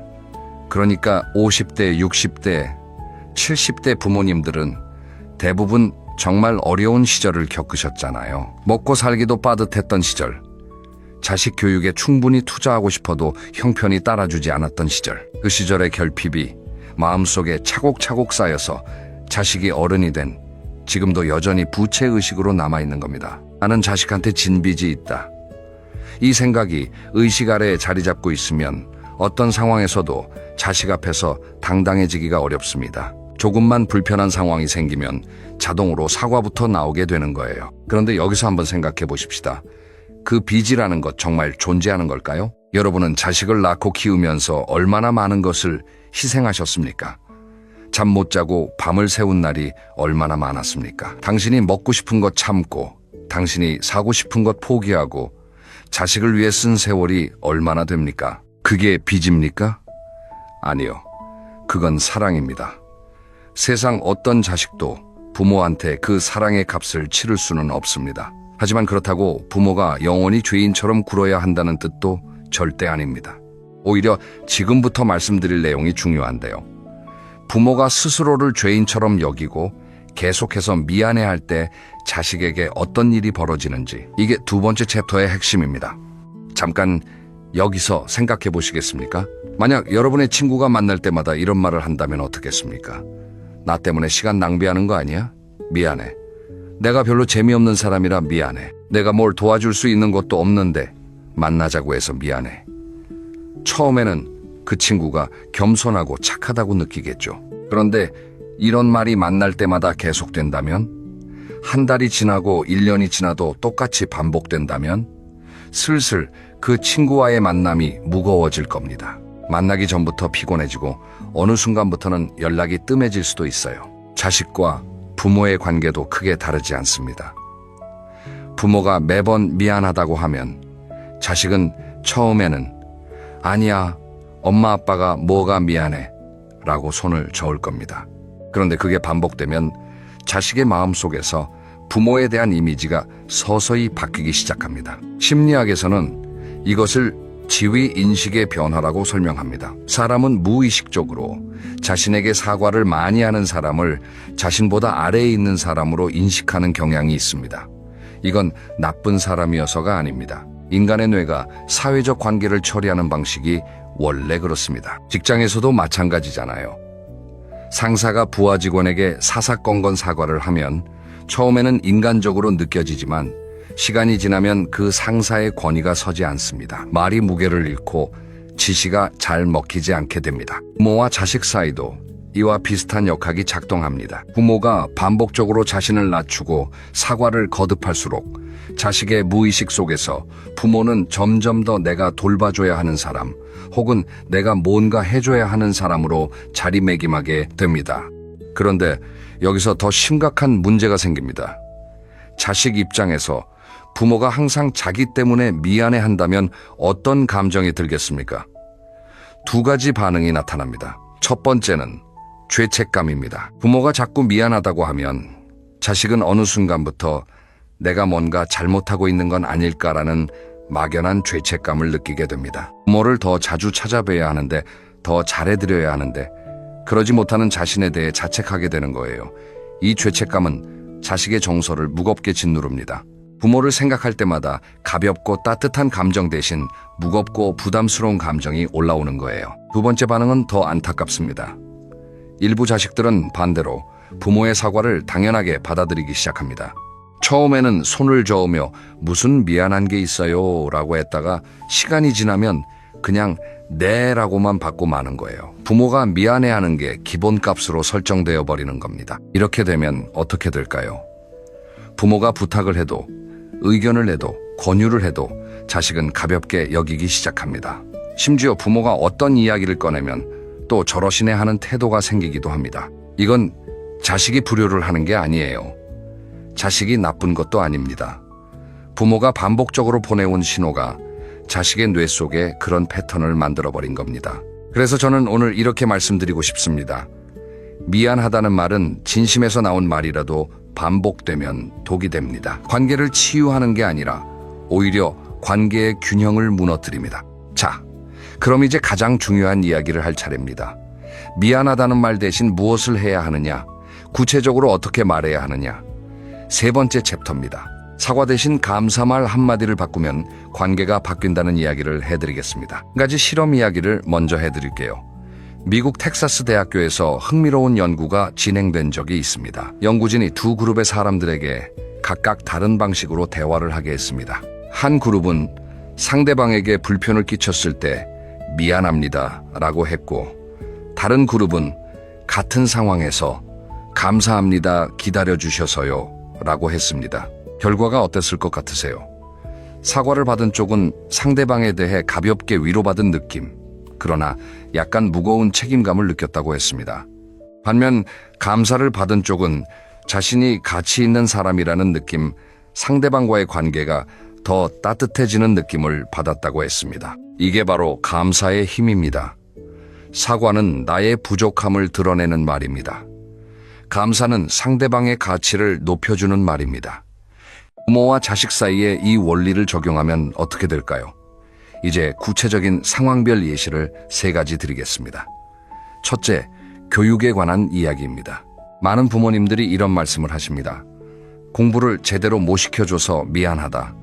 그러니까 50대, 60대, 70대 부모님들은 대부분 정말 어려운 시절을 겪으셨잖아요. 먹고 살기도 빠듯했던 시절, 자식 교육에 충분히 투자하고 싶어도 형편이 따라주지 않았던 시절, 그 시절의 결핍이 마음속에 차곡차곡 쌓여서 자식이 어른이 된 지금도 여전히 부채의식으로 남아있는 겁니다. 나는 자식한테 진 빚이 있다. 이 생각이 의식 아래에 자리 잡고 있으면 어떤 상황에서도 자식 앞에서 당당해지기가 어렵습니다. 조금만 불편한 상황이 생기면 자동으로 사과부터 나오게 되는 거예요. 그런데 여기서 한번 생각해 보십시다. 그 빚이라는 것 정말 존재하는 걸까요? 여러분은 자식을 낳고 키우면서 얼마나 많은 것을 희생하셨습니까? 잠 못 자고 밤을 새운 날이 얼마나 많았습니까? 당신이 먹고 싶은 것 참고, 당신이 사고 싶은 것 포기하고, 자식을 위해 쓴 세월이 얼마나 됩니까? 그게 빚입니까? 아니요. 그건 사랑입니다. 세상 어떤 자식도 부모한테 그 사랑의 값을 치를 수는 없습니다. 하지만 그렇다고 부모가 영원히 죄인처럼 굴어야 한다는 뜻도 절대 아닙니다. 오히려 지금부터 말씀드릴 내용이 중요한데요. 부모가 스스로를 죄인처럼 여기고 계속해서 미안해할 때 자식에게 어떤 일이 벌어지는지, 이게 두 번째 챕터의 핵심입니다. 잠깐 여기서 생각해 보시겠습니까? 만약 여러분의 친구가 만날 때마다 이런 말을 한다면 어떻겠습니까? 나 때문에 시간 낭비하는 거 아니야? 미안해. 내가 별로 재미없는 사람이라 미안해. 내가 뭘 도와줄 수 있는 것도 없는데 만나자고 해서 미안해. 처음에는 그 친구가 겸손하고 착하다고 느끼겠죠. 그런데 이런 말이 만날 때마다 계속된다면, 한 달이 지나고 1년이 지나도 똑같이 반복된다면 슬슬 그 친구와의 만남이 무거워질 겁니다. 만나기 전부터 피곤해지고 어느 순간부터는 연락이 뜸해질 수도 있어요. 자식과 부모의 관계도 크게 다르지 않습니다. 부모가 매번 미안하다고 하면 자식은 처음에는 아니야, 엄마 아빠가 뭐가 미안해 라고 손을 저을 겁니다. 그런데 그게 반복되면 자식의 마음속에서 부모에 대한 이미지가 서서히 바뀌기 시작합니다. 심리학에서는 이것을 지위 인식의 변화라고 설명합니다. 사람은 무의식적으로 자신에게 사과를 많이 하는 사람을 자신보다 아래에 있는 사람으로 인식하는 경향이 있습니다. 이건 나쁜 사람이어서가 아닙니다. 인간의 뇌가 사회적 관계를 처리하는 방식이 원래 그렇습니다. 직장에서도 마찬가지잖아요. 상사가 부하 직원에게 사사건건 사과를 하면 처음에는 인간적으로 느껴지지만 시간이 지나면 그 상사의 권위가 서지 않습니다. 말이 무게를 잃고 지시가 잘 먹히지 않게 됩니다. 부모와 자식 사이도 이와 비슷한 역학이 작동합니다. 부모가 반복적으로 자신을 낮추고 사과를 거듭할수록 자식의 무의식 속에서 부모는 점점 더 내가 돌봐줘야 하는 사람, 혹은 내가 뭔가 해줘야 하는 사람으로 자리매김하게 됩니다. 그런데 여기서 더 심각한 문제가 생깁니다. 자식 입장에서 부모가 항상 자기 때문에 미안해한다면 어떤 감정이 들겠습니까? 두 가지 반응이 나타납니다. 첫 번째는 죄책감입니다. 부모가 자꾸 미안하다고 하면 자식은 어느 순간부터 내가 뭔가 잘못하고 있는 건 아닐까라는 막연한 죄책감을 느끼게 됩니다. 부모를 더 자주 찾아뵈야 하는데, 더 잘해드려야 하는데 그러지 못하는 자신에 대해 자책하게 되는 거예요. 이 죄책감은 자식의 정서를 무겁게 짓누릅니다. 부모를 생각할 때마다 가볍고 따뜻한 감정 대신 무겁고 부담스러운 감정이 올라오는 거예요. 두 번째 반응은 더 안타깝습니다. 일부 자식들은 반대로 부모의 사과를 당연하게 받아들이기 시작합니다. 처음에는 손을 저으며 무슨 미안한 게 있어요 라고 했다가 시간이 지나면 그냥 네 라고만 받고 마는 거예요. 부모가 미안해하는 게 기본값으로 설정되어 버리는 겁니다. 이렇게 되면 어떻게 될까요? 부모가 부탁을 해도, 의견을 내도, 권유를 해도 자식은 가볍게 여기기 시작합니다. 심지어 부모가 어떤 이야기를 꺼내면 또 저러시네 하는 태도가 생기기도 합니다. 이건 자식이 불효를 하는 게 아니에요. 자식이 나쁜 것도 아닙니다. 부모가 반복적으로 보내온 신호가 자식의 뇌 속에 그런 패턴을 만들어버린 겁니다. 그래서 저는 오늘 이렇게 말씀드리고 싶습니다. 미안하다는 말은 진심에서 나온 말이라도 반복되면 독이 됩니다. 관계를 치유하는 게 아니라 오히려 관계의 균형을 무너뜨립니다. 자, 그럼 이제 가장 중요한 이야기를 할 차례입니다. 미안하다는 말 대신 무엇을 해야 하느냐? 구체적으로 어떻게 말해야 하느냐? 세 번째 챕터입니다. 사과 대신 감사말 한마디를 바꾸면 관계가 바뀐다는 이야기를 해드리겠습니다. 한 가지 실험 이야기를 먼저 해드릴게요. 미국 텍사스 대학교에서 흥미로운 연구가 진행된 적이 있습니다. 연구진이 두 그룹의 사람들에게 각각 다른 방식으로 대화를 하게 했습니다. 한 그룹은 상대방에게 불편을 끼쳤을 때 미안합니다 라고 했고, 다른 그룹은 같은 상황에서 감사합니다 기다려주셔서요 라고 했습니다. 결과가 어땠을 것 같으세요? 사과를 받은 쪽은 상대방에 대해 가볍게 위로받은 느낌, 그러나 약간 무거운 책임감을 느꼈다고 했습니다. 반면 감사를 받은 쪽은 자신이 가치 있는 사람이라는 느낌, 상대방과의 관계가 더 따뜻해지는 느낌을 받았다고 했습니다. 이게 바로 감사의 힘입니다. 사과는 나의 부족함을 드러내는 말입니다. 감사는 상대방의 가치를 높여주는 말입니다. 부모와 자식 사이에 이 원리를 적용하면 어떻게 될까요? 이제 구체적인 상황별 예시를 세 가지 드리겠습니다. 첫째, 교육에 관한 이야기입니다. 많은 부모님들이 이런 말씀을 하십니다. 공부를 제대로 못 시켜줘서 미안하다.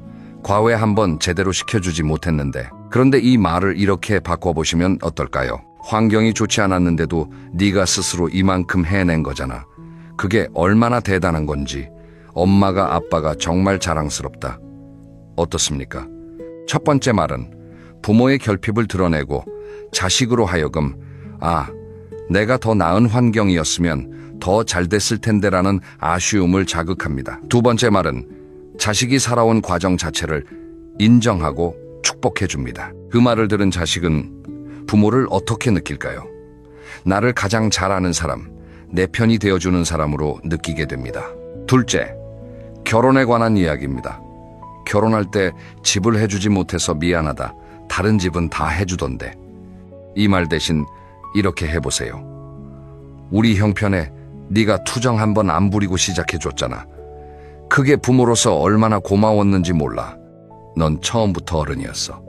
과외 한번 제대로 시켜주지 못했는데. 그런데 이 말을 이렇게 바꿔보시면 어떨까요? 환경이 좋지 않았는데도 네가 스스로 이만큼 해낸 거잖아. 그게 얼마나 대단한 건지 엄마가 아빠가 정말 자랑스럽다. 어떻습니까? 첫 번째 말은 부모의 결핍을 드러내고 자식으로 하여금 내가 더 나은 환경이었으면 더 잘 됐을 텐데라는 아쉬움을 자극합니다. 두 번째 말은 자식이 살아온 과정 자체를 인정하고 축복해 줍니다. 그 말을 들은 자식은 부모를 어떻게 느낄까요? 나를 가장 잘 아는 사람, 내 편이 되어주는 사람으로 느끼게 됩니다. 둘째, 결혼에 관한 이야기입니다. 결혼할 때 집을 해주지 못해서 미안하다. 다른 집은 다 해주던데. 이 말 대신 이렇게 해보세요. 우리 형편에 네가 투정 한번 안 부리고 시작해줬잖아. 그게 부모로서 얼마나 고마웠는지 몰라. 넌 처음부터 어른이었어.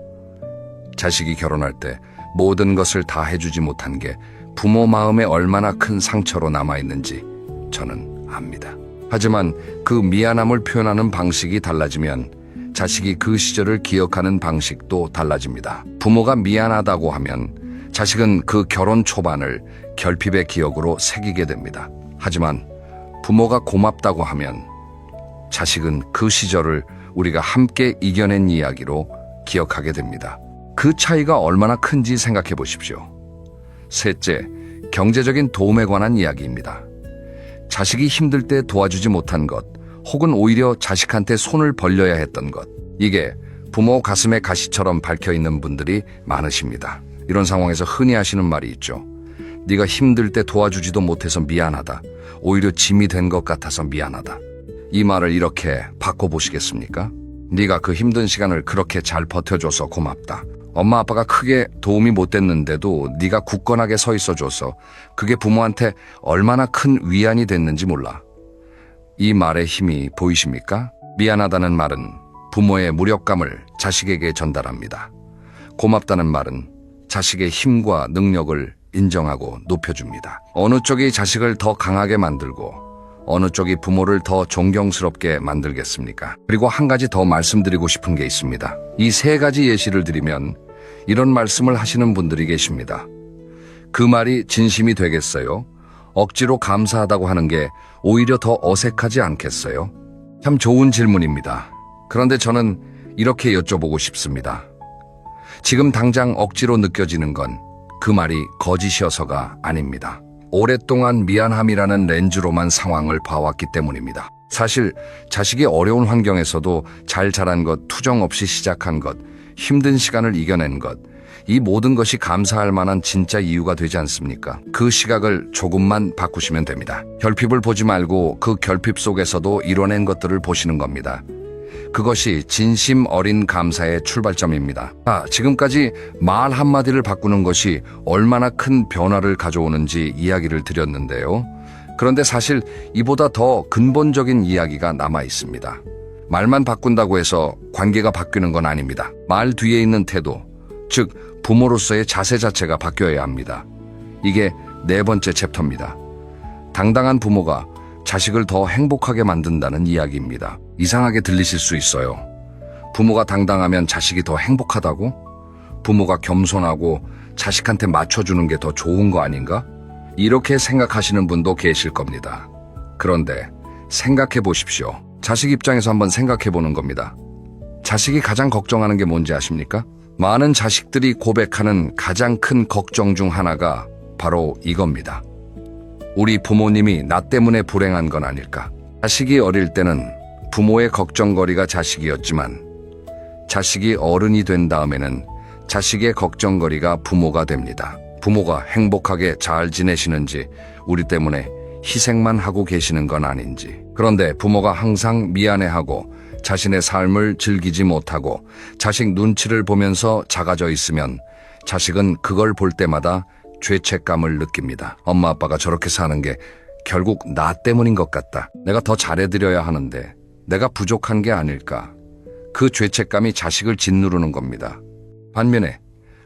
자식이 결혼할 때 모든 것을 다 해주지 못한 게 부모 마음에 얼마나 큰 상처로 남아있는지 저는 압니다. 하지만 그 미안함을 표현하는 방식이 달라지면 자식이 그 시절을 기억하는 방식도 달라집니다. 부모가 미안하다고 하면 자식은 그 결혼 초반을 결핍의 기억으로 새기게 됩니다. 하지만 부모가 고맙다고 하면 자식은 그 시절을 우리가 함께 이겨낸 이야기로 기억하게 됩니다. 그 차이가 얼마나 큰지 생각해 보십시오. 셋째, 경제적인 도움에 관한 이야기입니다. 자식이 힘들 때 도와주지 못한 것, 혹은 오히려 자식한테 손을 벌려야 했던 것, 이게 부모 가슴에 가시처럼 박혀있는 분들이 많으십니다. 이런 상황에서 흔히 하시는 말이 있죠. 네가 힘들 때 도와주지도 못해서 미안하다. 오히려 짐이 된 것 같아서 미안하다. 이 말을 이렇게 바꿔보시겠습니까? 네가 그 힘든 시간을 그렇게 잘 버텨줘서 고맙다. 엄마 아빠가 크게 도움이 못 됐는데도 네가 굳건하게 서 있어줘서 그게 부모한테 얼마나 큰 위안이 됐는지 몰라. 이 말의 힘이 보이십니까? 미안하다는 말은 부모의 무력감을 자식에게 전달합니다. 고맙다는 말은 자식의 힘과 능력을 인정하고 높여줍니다. 어느 쪽이 자식을 더 강하게 만들고 어느 쪽이 부모를 더 존경스럽게 만들겠습니까? 그리고 한 가지 더 말씀드리고 싶은 게 있습니다. 이 세 가지 예시를 드리면 이런 말씀을 하시는 분들이 계십니다. 그 말이 진심이 되겠어요? 억지로 감사하다고 하는 게 오히려 더 어색하지 않겠어요? 참 좋은 질문입니다. 그런데 저는 이렇게 여쭤보고 싶습니다. 지금 당장 억지로 느껴지는 건 그 말이 거짓이어서가 아닙니다. 오랫동안 미안함이라는 렌즈로만 상황을 봐왔기 때문입니다. 사실 자식이 어려운 환경에서도 잘 자란 것, 투정 없이 시작한 것, 힘든 시간을 이겨낸 것, 이 모든 것이 감사할 만한 진짜 이유가 되지 않습니까? 그 시각을 조금만 바꾸시면 됩니다. 결핍을 보지 말고 그 결핍 속에서도 이뤄낸 것들을 보시는 겁니다. 그것이 진심 어린 감사의 출발점입니다. 지금까지 말 한마디를 바꾸는 것이 얼마나 큰 변화를 가져오는지 이야기를 드렸는데요. 그런데 사실 이보다 더 근본적인 이야기가 남아 있습니다. 말만 바꾼다고 해서 관계가 바뀌는 건 아닙니다. 말 뒤에 있는 태도, 즉 부모로서의 자세 자체가 바뀌어야 합니다. 이게 네 번째 챕터입니다. 당당한 부모가 자식을 더 행복하게 만든다는 이야기입니다. 이상하게 들리실 수 있어요. 부모가 당당하면 자식이 더 행복하다고? 부모가 겸손하고 자식한테 맞춰주는 게 더 좋은 거 아닌가? 이렇게 생각하시는 분도 계실 겁니다. 그런데 생각해 보십시오. 자식 입장에서 한번 생각해 보는 겁니다. 자식이 가장 걱정하는 게 뭔지 아십니까? 많은 자식들이 고백하는 가장 큰 걱정 중 하나가 바로 이겁니다. 우리 부모님이 나 때문에 불행한 건 아닐까? 자식이 어릴 때는 부모의 걱정거리가 자식이었지만 자식이 어른이 된 다음에는 자식의 걱정거리가 부모가 됩니다. 부모가 행복하게 잘 지내시는지, 우리 때문에 희생만 하고 계시는 건 아닌지. 그런데 부모가 항상 미안해하고 자신의 삶을 즐기지 못하고 자식 눈치를 보면서 작아져 있으면 자식은 그걸 볼 때마다 죄책감을 느낍니다. 엄마 아빠가 저렇게 사는 게 결국 나 때문인 것 같다. 내가 더 잘해드려야 하는데 내가 부족한 게 아닐까. 그 죄책감이 자식을 짓누르는 겁니다. 반면에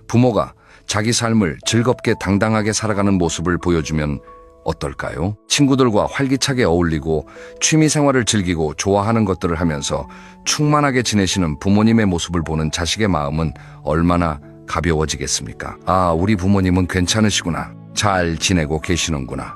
부모가 자기 삶을 즐겁게 당당하게 살아가는 모습을 보여주면 어떨까요? 친구들과 활기차게 어울리고 취미생활을 즐기고 좋아하는 것들을 하면서 충만하게 지내시는 부모님의 모습을 보는 자식의 마음은 얼마나 가벼워지겠습니까? 아, 우리 부모님은 괜찮으시구나. 잘 지내고 계시는구나.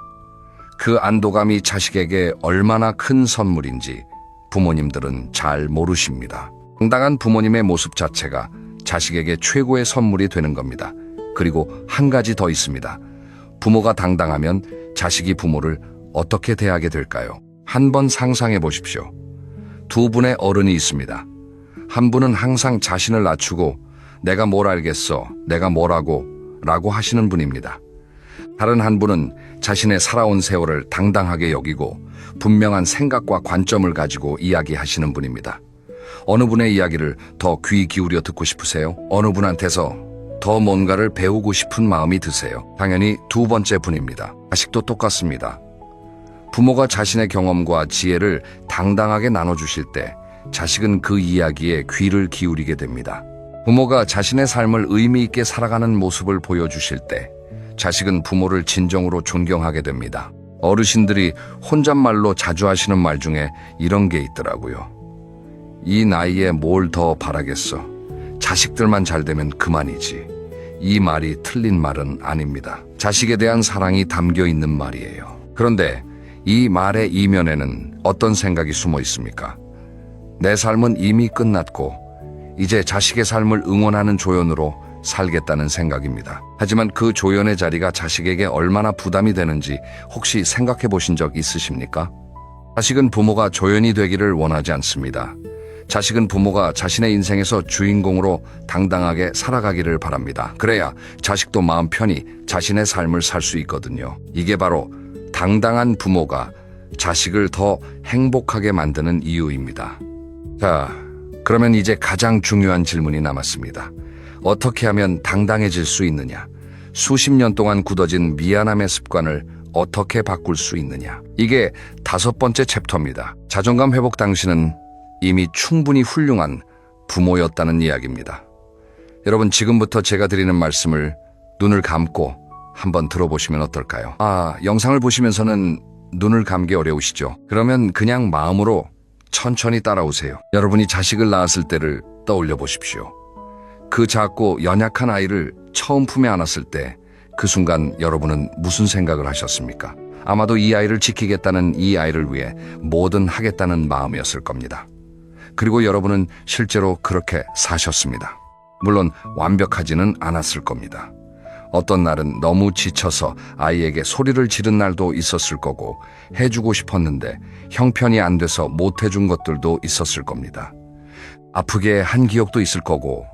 그 안도감이 자식에게 얼마나 큰 선물인지 부모님들은 잘 모르십니다. 당당한 부모님의 모습 자체가 자식에게 최고의 선물이 되는 겁니다. 그리고 한 가지 더 있습니다. 부모가 당당하면 자식이 부모를 어떻게 대하게 될까요? 한번 상상해 보십시오. 두 분의 어른이 있습니다. 한 분은 항상 자신을 낮추고 내가 뭘 알겠어, 내가 뭐라고 라고 하시는 분입니다. 다른 한 분은 자신의 살아온 세월을 당당하게 여기고 분명한 생각과 관점을 가지고 이야기하시는 분입니다. 어느 분의 이야기를 더 귀 기울여 듣고 싶으세요? 어느 분한테서 더 뭔가를 배우고 싶은 마음이 드세요? 당연히 두 번째 분입니다. 자식도 똑같습니다. 부모가 자신의 경험과 지혜를 당당하게 나눠주실 때 자식은 그 이야기에 귀를 기울이게 됩니다. 부모가 자신의 삶을 의미 있게 살아가는 모습을 보여주실 때 자식은 부모를 진정으로 존경하게 됩니다. 어르신들이 혼잣말로 자주 하시는 말 중에 이런 게 있더라고요. 이 나이에 뭘 더 바라겠어. 자식들만 잘 되면 그만이지. 이 말이 틀린 말은 아닙니다. 자식에 대한 사랑이 담겨 있는 말이에요. 그런데 이 말의 이면에는 어떤 생각이 숨어 있습니까? 내 삶은 이미 끝났고 이제 자식의 삶을 응원하는 조연으로 살겠다는 생각입니다. 하지만 그 조연의 자리가 자식에게 얼마나 부담이 되는지 혹시 생각해 보신 적 있으십니까? 자식은 부모가 조연이 되기를 원하지 않습니다. 자식은 부모가 자신의 인생에서 주인공으로 당당하게 살아가기를 바랍니다. 그래야 자식도 마음 편히 자신의 삶을 살 수 있거든요. 이게 바로 당당한 부모가 자식을 더 행복하게 만드는 이유입니다. 자, 그러면 이제 가장 중요한 질문이 남았습니다. 어떻게 하면 당당해질 수 있느냐? 수십 년 동안 굳어진 미안함의 습관을 어떻게 바꿀 수 있느냐? 이게 다섯 번째 챕터입니다. 자존감 회복 당신은 이미 충분히 훌륭한 부모였다는 이야기입니다. 여러분, 지금부터 제가 드리는 말씀을 눈을 감고 한번 들어보시면 어떨까요? 영상을 보시면서는 눈을 감기 어려우시죠? 그러면 그냥 마음으로 천천히 따라오세요. 여러분이 자식을 낳았을 때를 떠올려 보십시오. 그 작고 연약한 아이를 처음 품에 안았을 때 그 순간 여러분은 무슨 생각을 하셨습니까? 아마도 이 아이를 지키겠다는, 이 아이를 위해 뭐든 하겠다는 마음이었을 겁니다. 그리고 여러분은 실제로 그렇게 사셨습니다. 물론 완벽하지는 않았을 겁니다. 어떤 날은 너무 지쳐서 아이에게 소리를 지른 날도 있었을 거고, 해주고 싶었는데 형편이 안 돼서 못 해준 것들도 있었을 겁니다. 아프게 한 기억도 있을 거고,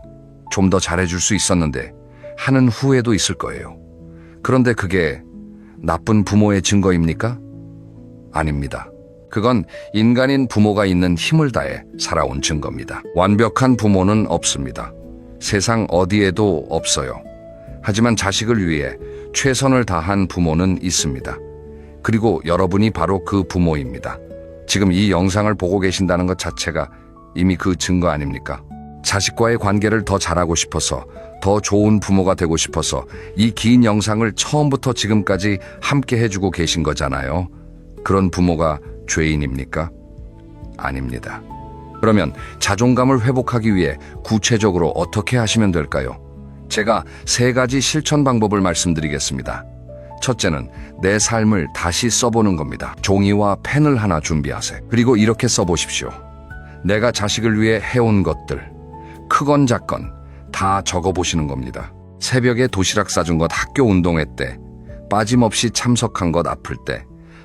좀 더 잘해줄 수 있었는데 하는 후회도 있을 거예요. 그런데 그게 나쁜 부모의 증거입니까? 아닙니다. 그건 인간인 부모가 있는 힘을 다해 살아온 증거입니다. 완벽한 부모는 없습니다. 세상 어디에도 없어요. 하지만 자식을 위해 최선을 다한 부모는 있습니다. 그리고 여러분이 바로 그 부모입니다. 지금 이 영상을 보고 계신다는 것 자체가 이미 그 증거 아닙니까? 자식과의 관계를 더 잘하고 싶어서 더 좋은 부모가 되고 싶어서 이 긴 영상을 처음부터 지금까지 함께 해주고 계신 거잖아요. 그런 부모가 죄인입니까? 아닙니다. 그러면 자존감을 회복하기 위해 구체적으로 어떻게 하시면 될까요? 제가 3가지 실천 방법을 말씀드리겠습니다. 첫째는 내 삶을 다시 써보는 겁니다. 종이와 펜을 하나 준비하세요. 그리고 이렇게 써보십시오. 내가 자식을 위해 해온 것들, 크건 작건 다 적어보시는 겁니다. 새벽에 도시락 싸준 것 학교 운동회 때, 빠짐없이 참석한 것 아플 때,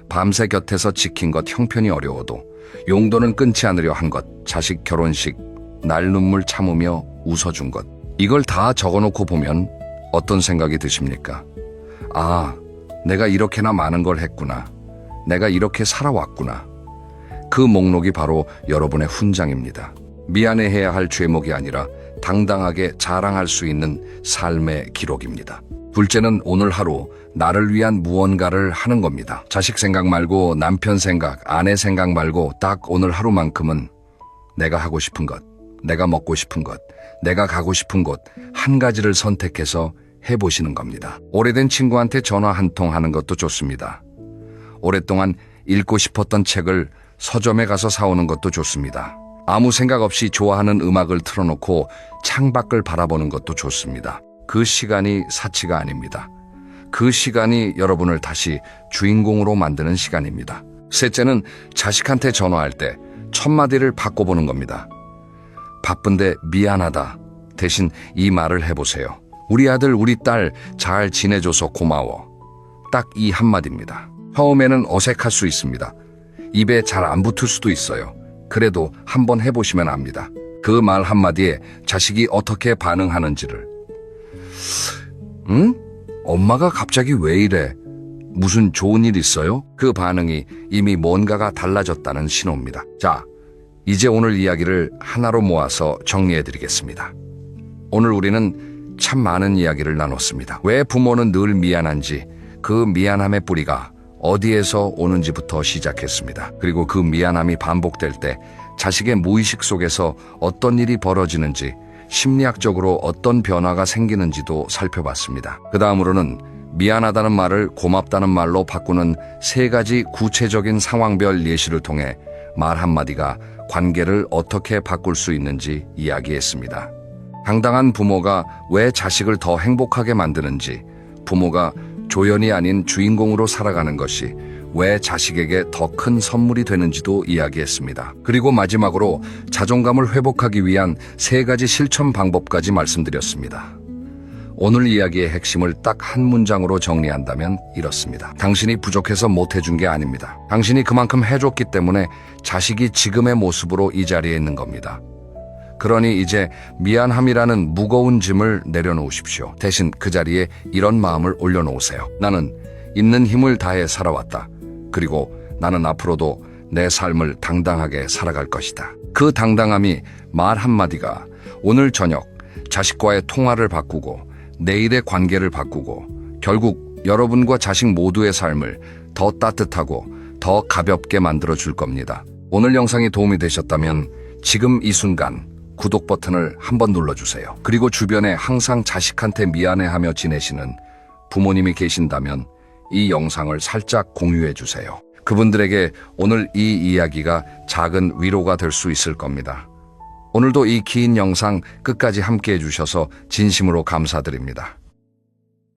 밤새 곁에서 지킨 것 형편이 어려워도, 용돈은 끊지 않으려 한 것, 자식 결혼식, 날 눈물 참으며 웃어준 것. 이걸 다 적어놓고 보면 어떤 생각이 드십니까? 아, 내가 이렇게나 많은 걸 했구나. 내가 이렇게 살아왔구나. 그 목록이 바로 여러분의 훈장입니다. 미안해해야 할 죄목이 아니라 당당하게 자랑할 수 있는 삶의 기록입니다. 둘째는 오늘 하루 나를 위한 무언가를 하는 겁니다. 자식 생각 말고 남편 생각, 아내 생각 말고 딱 오늘 하루만큼은 내가 하고 싶은 것, 내가 먹고 싶은 것, 내가 가고 싶은 곳 한 가지를 선택해서 해보시는 겁니다. 오래된 친구한테 전화 한 통 하는 것도 좋습니다. 오랫동안 읽고 싶었던 책을 서점에 가서 사오는 것도 좋습니다. 아무 생각 없이 좋아하는 음악을 틀어놓고 창밖을 바라보는 것도 좋습니다. 그 시간이 사치가 아닙니다. 그 시간이 여러분을 다시 주인공으로 만드는 시간입니다. 셋째는 자식한테 전화할 때 첫마디를 바꿔보는 겁니다. 바쁜데 미안하다 대신 이 말을 해보세요. 우리 아들, 우리 딸 잘 지내줘서 고마워. 딱 이 한마디입니다. 처음에는 어색할 수 있습니다. 입에 잘 안 붙을 수도 있어요. 그래도 한번 해보시면 압니다. 그 말 한마디에 자식이 어떻게 반응하는지를. 응? 엄마가 갑자기 왜 이래? 무슨 좋은 일 있어요? 그 반응이 이미 뭔가가 달라졌다는 신호입니다. 자, 이제 오늘 이야기를 하나로 모아서 정리해드리겠습니다. 오늘 우리는 참 많은 이야기를 나눴습니다. 왜 부모는 늘 미안한지, 그 미안함의 뿌리가 어디에서 오는지부터 시작했습니다. 그리고 그 미안함이 반복될 때 자식의 무의식 속에서 어떤 일이 벌어지는지, 심리학적으로 어떤 변화가 생기는지도 살펴봤습니다. 그 다음으로는 미안하다는 말을 고맙다는 말로 바꾸는 3가지 구체적인 상황별 예시를 통해 말 한마디가 관계를 어떻게 바꿀 수 있는지 이야기했습니다. 당당한 부모가 왜 자식을 더 행복하게 만드는지, 부모가 조연이 아닌 주인공으로 살아가는 것이 왜 자식에게 더 큰 선물이 되는지도 이야기했습니다. 그리고 마지막으로 자존감을 회복하기 위한 3가지 실천 방법까지 말씀드렸습니다. 오늘 이야기의 핵심을 딱 한 문장으로 정리한다면 이렇습니다. 당신이 부족해서 못해준 게 아닙니다. 당신이 그만큼 해줬기 때문에 자식이 지금의 모습으로 이 자리에 있는 겁니다. 그러니 이제 미안함이라는 무거운 짐을 내려놓으십시오. 대신 그 자리에 이런 마음을 올려놓으세요. 나는 있는 힘을 다해 살아왔다. 그리고 나는 앞으로도 내 삶을 당당하게 살아갈 것이다. 그 당당함이 말 한마디가 오늘 저녁 자식과의 통화를 바꾸고 내일의 관계를 바꾸고 결국 여러분과 자식 모두의 삶을 더 따뜻하고 더 가볍게 만들어줄 겁니다. 오늘 영상이 도움이 되셨다면 지금 이 순간 구독 버튼을 한번 눌러주세요. 그리고 주변에 항상 자식한테 미안해하며 지내시는 부모님이 계신다면 이 영상을 살짝 공유해 주세요. 그분들에게 오늘 이 이야기가 작은 위로가 될 수 있을 겁니다. 오늘도 이 긴 영상 끝까지 함께 해주셔서 진심으로 감사드립니다.